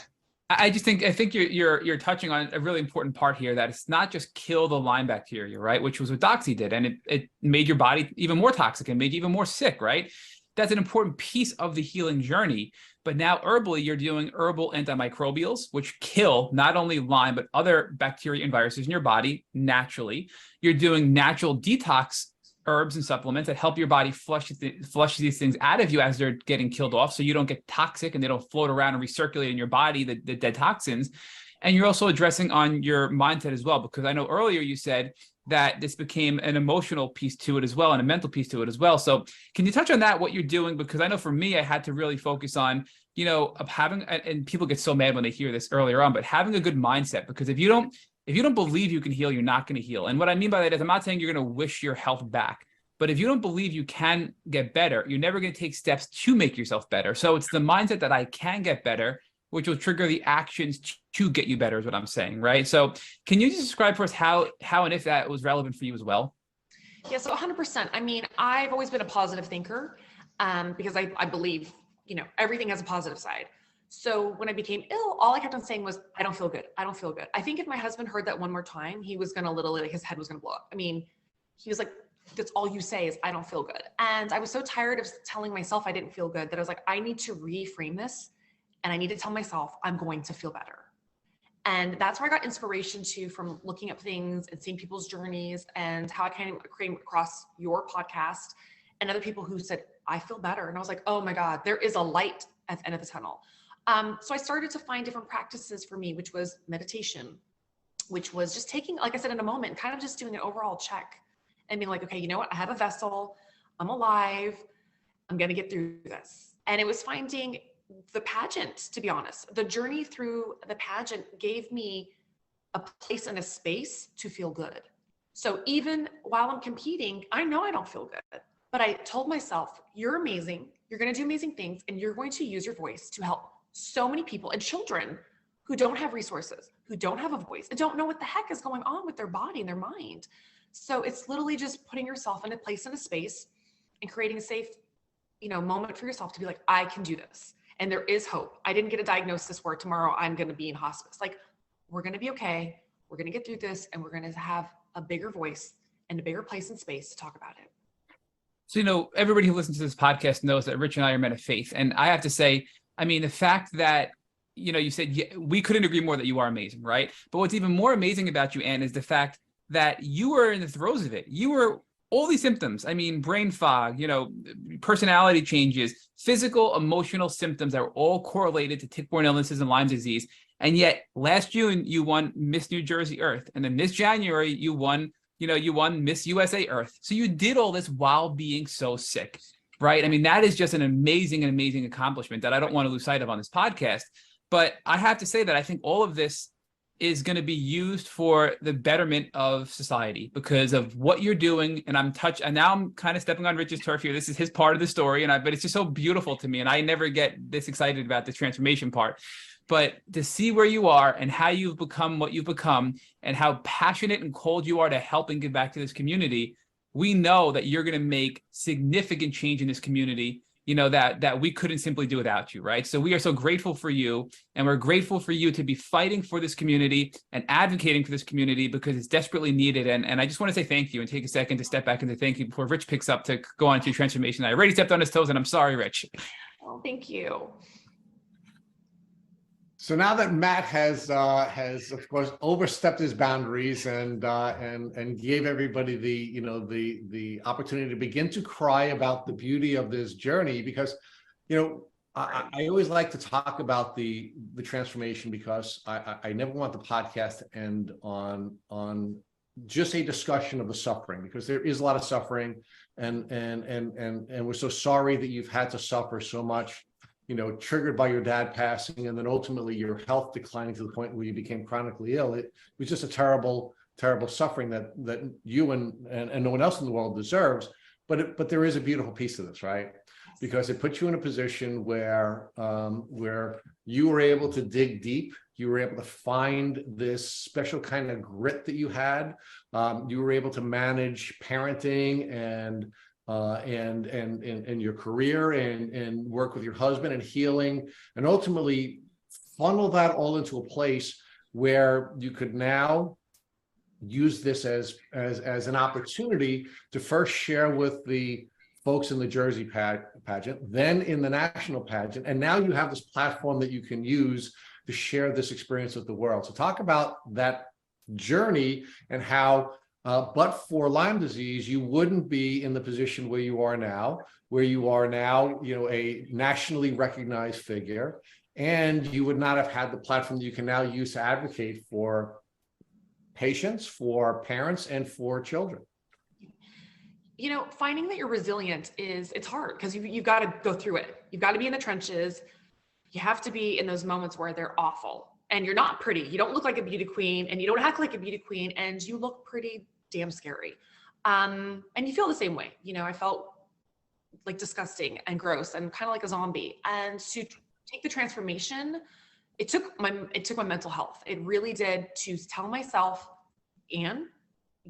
I think you're touching on a really important part here, that it's not just kill the Lyme bacteria, right? Which was what Doxy did. And it made your body even more toxic and made you even more sick, right? That's an important piece of the healing journey. But now herbally, you're doing herbal antimicrobials, which kill not only Lyme, but other bacteria and viruses in your body naturally. You're doing natural detox herbs and supplements that help your body flush these things out of you as they're getting killed off, so you don't get toxic and they don't float around and recirculate in your body, the dead toxins. And you're also addressing on your mindset as well, because I know earlier you said that this became an emotional piece to it as well and a mental piece to it as well. So can you touch on that, what you're doing? Because I know for me, I had to really focus on, of having, and people get so mad when they hear this earlier on, but having a good mindset, because if you don't believe you can heal, you're not going to heal. And what I mean by that is I'm not saying you're going to wish your health back, but if you don't believe you can get better, you're never going to take steps to make yourself better. So it's the mindset that I can get better, which will trigger the actions to get you better is what I'm saying, right? So can you just describe for us how and if that was relevant for you as well? Yeah, so 100%. I mean, I've always been a positive thinker because I believe, everything has a positive side. So when I became ill, all I kept on saying was, I don't feel good. I don't feel good. I think if my husband heard that one more time, he was going to literally, his head was going to blow up. I mean, he was like, that's all you say is, I don't feel good. And I was so tired of telling myself I didn't feel good that I was like, I need to reframe this. And I need to tell myself I'm going to feel better. And that's where I got inspiration from looking up things and seeing people's journeys and how I came across your podcast and other people who said, I feel better. And I was like, oh my God, there is a light at the end of the tunnel. So I started to find different practices for me, which was meditation, which was just taking, like I said, in a moment, kind of just doing an overall check and being like, okay, you know what? I have a vessel. I'm alive. I'm going to get through this. And it was finding the pageant, to be honest. The journey through the pageant gave me a place and a space to feel good. So even while I'm competing, I know I don't feel good, but I told myself, you're amazing. You're going to do amazing things, and you're going to use your voice to help so many people and children who don't have resources, who don't have a voice, and don't know what the heck is going on with their body and their mind. So it's literally just putting yourself in a place, in a space, and creating a safe, moment for yourself to be like, I can do this. And there is hope. I didn't get a diagnosis where tomorrow I'm going to be in hospice. Like, we're going to be okay. We're going to get through this, and we're going to have a bigger voice and a bigger place and space to talk about it. So, everybody who listens to this podcast knows that Rich and I are men of faith. And I have to say, I mean, the fact that, you said we couldn't agree more that you are amazing, right? But what's even more amazing about you, Ann, is the fact that you were in the throes of it. You were all these symptoms. I mean, brain fog, personality changes, physical, emotional symptoms that were all correlated to tick-borne illnesses and Lyme disease. And yet last June, you won Miss New Jersey Earth. And then this January, you won Miss USA Earth. So you did all this while being so sick, right? I mean, that is just an amazing accomplishment that I don't want to lose sight of on this podcast. But I have to say that I think all of this is going to be used for the betterment of society because of what you're doing. And now I'm kind of stepping on Rich's turf here. This is his part of the story. But it's just so beautiful to me. And I never get this excited about the transformation part. But to see where you are and how you've become what you've become and how passionate and cold you are to help and give back to this community, we know that you're going to make significant change in this community, that we couldn't simply do without you, right? So we are so grateful for you, and we're grateful for you to be fighting for this community and advocating for this community because it's desperately needed. And I just want to say thank you and take a second to step back and to thank you before Rich picks up to go on to your transformation. I already stepped on his toes, and I'm sorry, Rich. Oh, thank you. So now that Matt has of course overstepped his boundaries and gave everybody the opportunity to begin to cry about the beauty of this journey, because I always like to talk about the transformation because I never want the podcast to end on just a discussion of the suffering, because there is a lot of suffering and we're so sorry that you've had to suffer so much. Triggered by your dad passing and then ultimately your health declining to the point where you became chronically ill. It was just a terrible, terrible suffering that you and no one else in the world deserves. But there is a beautiful piece of this, right? Because it puts you in a position where you were able to dig deep. You were able to find this special kind of grit that you had. You were able to manage parenting and your career and work with your husband and healing, and ultimately funnel that all into a place where you could now use this as an opportunity to first share with the folks in the Jersey pageant, then in the national pageant, and now you have this platform that you can use to share this experience with the world. So talk about that journey and how but for Lyme disease, you wouldn't be in the position where you are now, a nationally recognized figure, and you would not have had the platform that you can now use to advocate for patients, for parents, and for children. Finding that you're resilient it's hard because you've got to go through it. You've got to be in the trenches. You have to be in those moments where they're awful. And you're not pretty. You don't look like a beauty queen, and you don't act like a beauty queen, and you look pretty damn scary. And you feel the same way. I felt like disgusting and gross and kind of like a zombie. And to take the transformation, it took my mental health. It really did, to tell myself, Ann,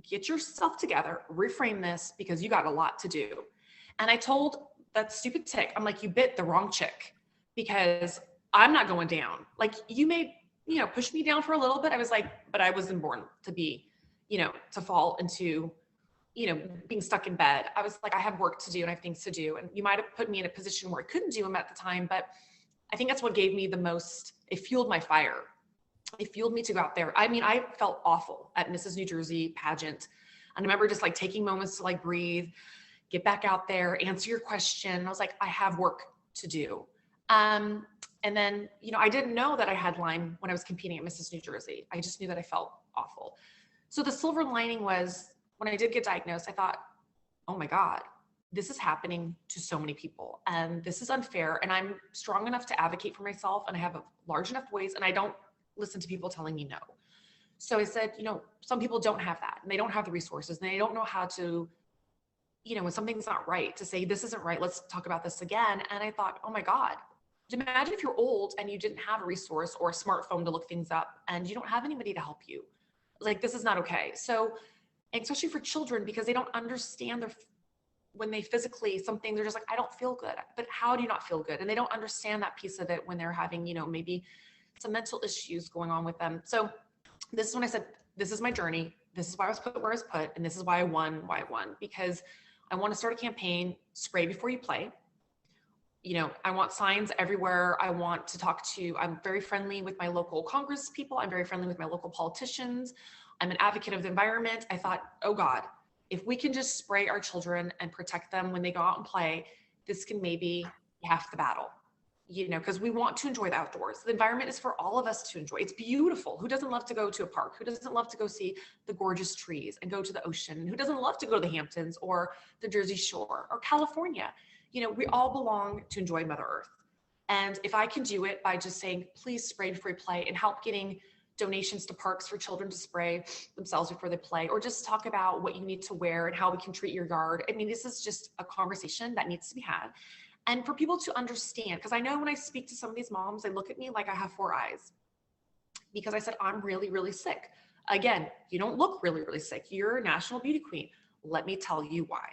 get yourself together, reframe this, because you got a lot to do. And I told that stupid tick, I'm like, you bit the wrong chick, because I'm not going down. Like, you may push me down for a little bit. I was like, but I wasn't born to be, to fall into, being stuck in bed. I was like, I have work to do and I have things to do. And you might have put me in a position where I couldn't do them at the time, but I think that's what gave me the most, it fueled my fire. It fueled me to go out there. I mean, I felt awful at Mrs. New Jersey pageant. And I remember just like taking moments to like breathe, get back out there, answer your question. And I was like, I have work to do. And then, I didn't know that I had Lyme when I was competing at Mrs. New Jersey. I just knew that I felt awful. So the silver lining was, when I did get diagnosed, I thought, oh my God, this is happening to so many people, and this is unfair. And I'm strong enough to advocate for myself, and I have a large enough voice, and I don't listen to people telling me no. So I said, some people don't have that, and they don't have the resources, and they don't know how to, when something's not right, to say, this isn't right, let's talk about this again. And I thought, oh my God, imagine if you're old and you didn't have a resource or a smartphone to look things up, and you don't have anybody to help you. Like, this is not okay. So, especially for children, because they don't understand when they physically something, they're just like, I don't feel good. But how do you not feel good? And they don't understand that piece of it when they're having, maybe some mental issues going on with them. So this is when I said, this is my journey. This is why I was put where I was put. And this is why I won, because I want to start a campaign, spray before you play. I want signs everywhere. I want to I'm very friendly with my local Congress people. I'm very friendly with my local politicians. I'm an advocate of the environment. I thought, oh God, if we can just spray our children and protect them when they go out and play, this can maybe be half the battle, because we want to enjoy the outdoors. The environment is for all of us to enjoy. It's beautiful. Who doesn't love to go to a park? Who doesn't love to go see the gorgeous trees and go to the ocean? Who doesn't love to go to the Hamptons or the Jersey Shore or California? We all belong to enjoy Mother Earth. And if I can do it by just saying, please spray before you play, and help getting donations to parks for children to spray themselves before they play, or just talk about what you need to wear and how we can treat your yard. I mean, this is just a conversation that needs to be had. And for people to understand, because I know when I speak to some of these moms, they look at me like I have 4 eyes, because I said, I'm really, really sick. Again, you don't look really, really sick. You're a national beauty queen. Let me tell you why.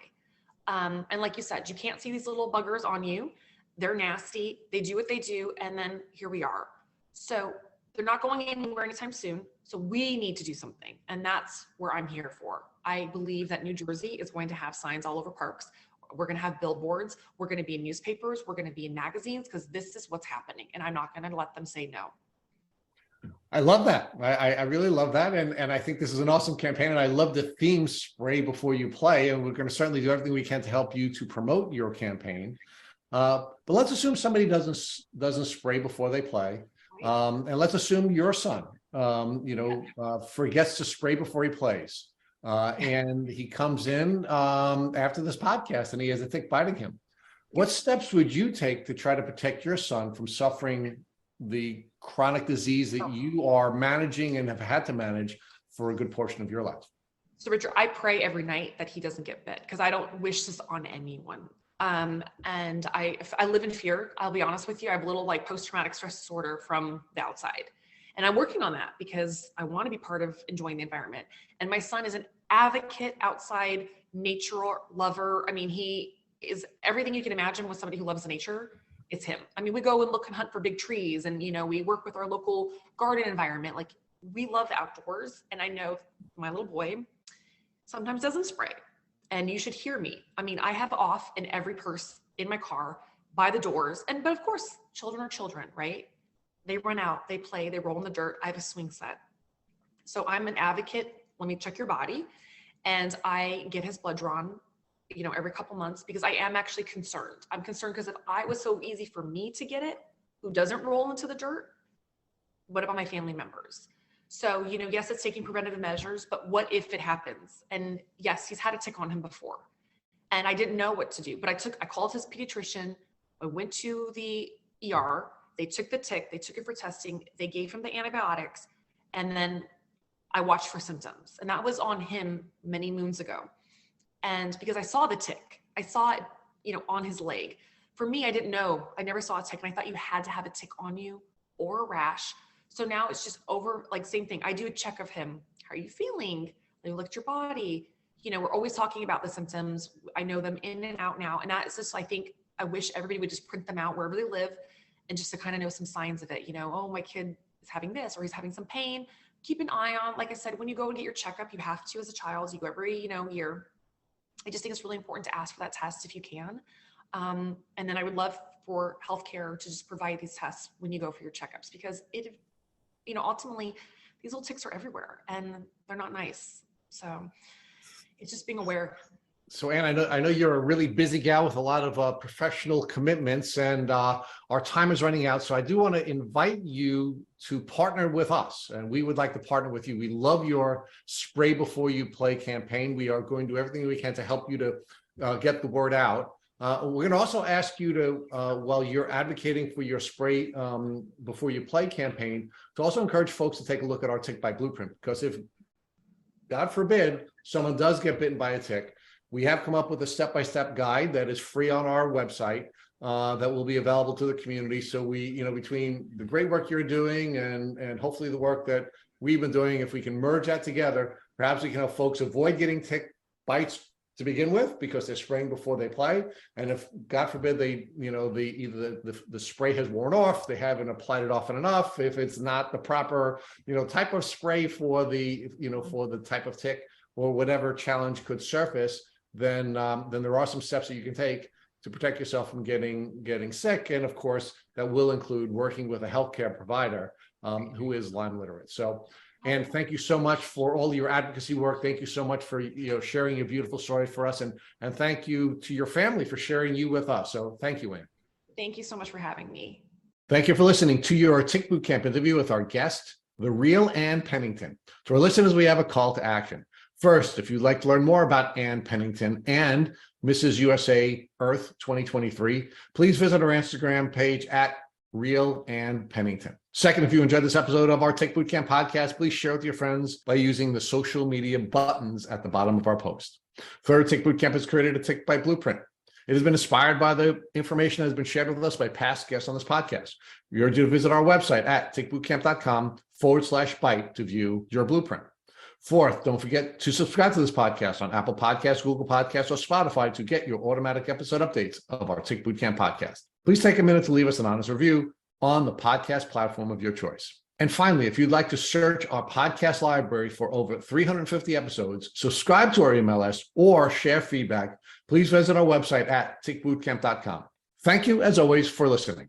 And like you said, you can't see these little buggers on you. They're nasty. They do what they do. And then here we are. So they're not going anywhere anytime soon. So we need to do something. And that's where I'm here for. I believe that New Jersey is going to have signs all over parks. We're going to have billboards. We're going to be in newspapers. We're going to be in magazines, because this is what's happening. And I'm not going to let them say no. I love that. I really love that. And I think this is an awesome campaign. And I love the theme, spray before you play. And we're going to certainly do everything we can to help you to promote your campaign. But let's assume somebody doesn't spray before they play. And let's assume your son, forgets to spray before he plays. And he comes in after this podcast and he has a tick biting him. What steps would you take to try to protect your son from suffering the chronic disease that you are managing and have had to manage for a good portion of your life? So Richard, I pray every night that he doesn't get bit, because I don't wish this on anyone. And I live in fear. I'll be honest with you. I have a little post-traumatic stress disorder from the outside, and I'm working on that because I want to be part of enjoying the environment. And my son is an advocate, outside nature lover. I mean, he is everything you can imagine with somebody who loves nature. It's him. I mean, we go and look and hunt for big trees, and, we work with our local garden environment. Like, we love the outdoors. And I know my little boy sometimes doesn't spray, and you should hear me. I mean, I have off in every purse in my car by the doors. But of course, children are children, right? They run out, they play, they roll in the dirt. I have a swing set. So I'm an advocate. Let me check your body. And I get his blood drawn, every couple months, because I am actually concerned. I'm concerned because if it was so easy for me to get it, who doesn't roll into the dirt, what about my family members? So, yes, it's taking preventative measures, but what if it happens? And yes, he's had a tick on him before, and I didn't know what to do, but I called his pediatrician. I went to the ER. They took the tick, they took it for testing. They gave him the antibiotics, and then I watched for symptoms. And that was on him many moons ago. And because I saw the tick, I saw it, on his leg. For me, I didn't know. I never saw a tick, and I thought you had to have a tick on you or a rash. So now it's just over, same thing. I do a check of him. How are you feeling? They look at your body. We're always talking about the symptoms. I know them in and out now. And that is just, I think, I wish everybody would just print them out wherever they live, and just to kind of know some signs of it. Oh, my kid is having this, or he's having some pain. Keep an eye on, like I said, when you go and get your checkup, you have to, as a child, you go every, year. I just think it's really important to ask for that test if you can. And then I would love for healthcare to just provide these tests when you go for your checkups, because ultimately these little ticks are everywhere and they're not nice. So it's just being aware. So Ann, I know you're a really busy gal with a lot of professional commitments, and our time is running out. So I do want to invite you to partner with us, and we would like to partner with you. We love your Spray Before You Play campaign. We are going to do everything we can to help you to get the word out. We're going to also ask you to, while you're advocating for your spray before you play campaign, to also encourage folks to take a look at our Tick Bite Blueprint, because if, God forbid, someone does get bitten by a tick, we have come up with a step-by-step guide that is free on our website that will be available to the community. So we, between the great work you're doing and hopefully the work that we've been doing, if we can merge that together, perhaps we can help folks avoid getting tick bites to begin with, because they're spraying before they play. And if, God forbid, they, either the spray has worn off, they haven't applied it often enough, if it's not the proper, type of spray for the, for the type of tick or whatever challenge could surface, then there are some steps that you can take to protect yourself from getting sick. And of course, that will include working with a healthcare provider who is Lyme literate. So, Ann, thank you so much for all your advocacy work. Thank you so much for sharing your beautiful story for us, and thank you to your family for sharing you with us. So thank you, Ann. Thank you so much for having me. Thank you for listening to your Tick Boot Camp interview with our guest, the real Ann Pennington. To our listeners, we have a call to action. First, if you'd like to learn more about Ann Pennington and Mrs. USA Earth 2023, please visit our Instagram page at Real Ann Pennington. Second, if you enjoyed this episode of our Tick Boot Camp podcast, please share with your friends by using the social media buttons at the bottom of our post. Third, Tick Boot Camp has created a Tick Bite Blueprint. It has been inspired by the information that has been shared with us by past guests on this podcast. We urge you to visit our website at tickbootcamp.com/bite to view your blueprint. Fourth, don't forget to subscribe to this podcast on Apple Podcasts, Google Podcasts, or Spotify to get your automatic episode updates of our Tick Boot Camp podcast. Please take a minute to leave us an honest review on the podcast platform of your choice. And finally, if you'd like to search our podcast library for over 350 episodes, subscribe to our email list, or share feedback, please visit our website at tickbootcamp.com. Thank you, as always, for listening.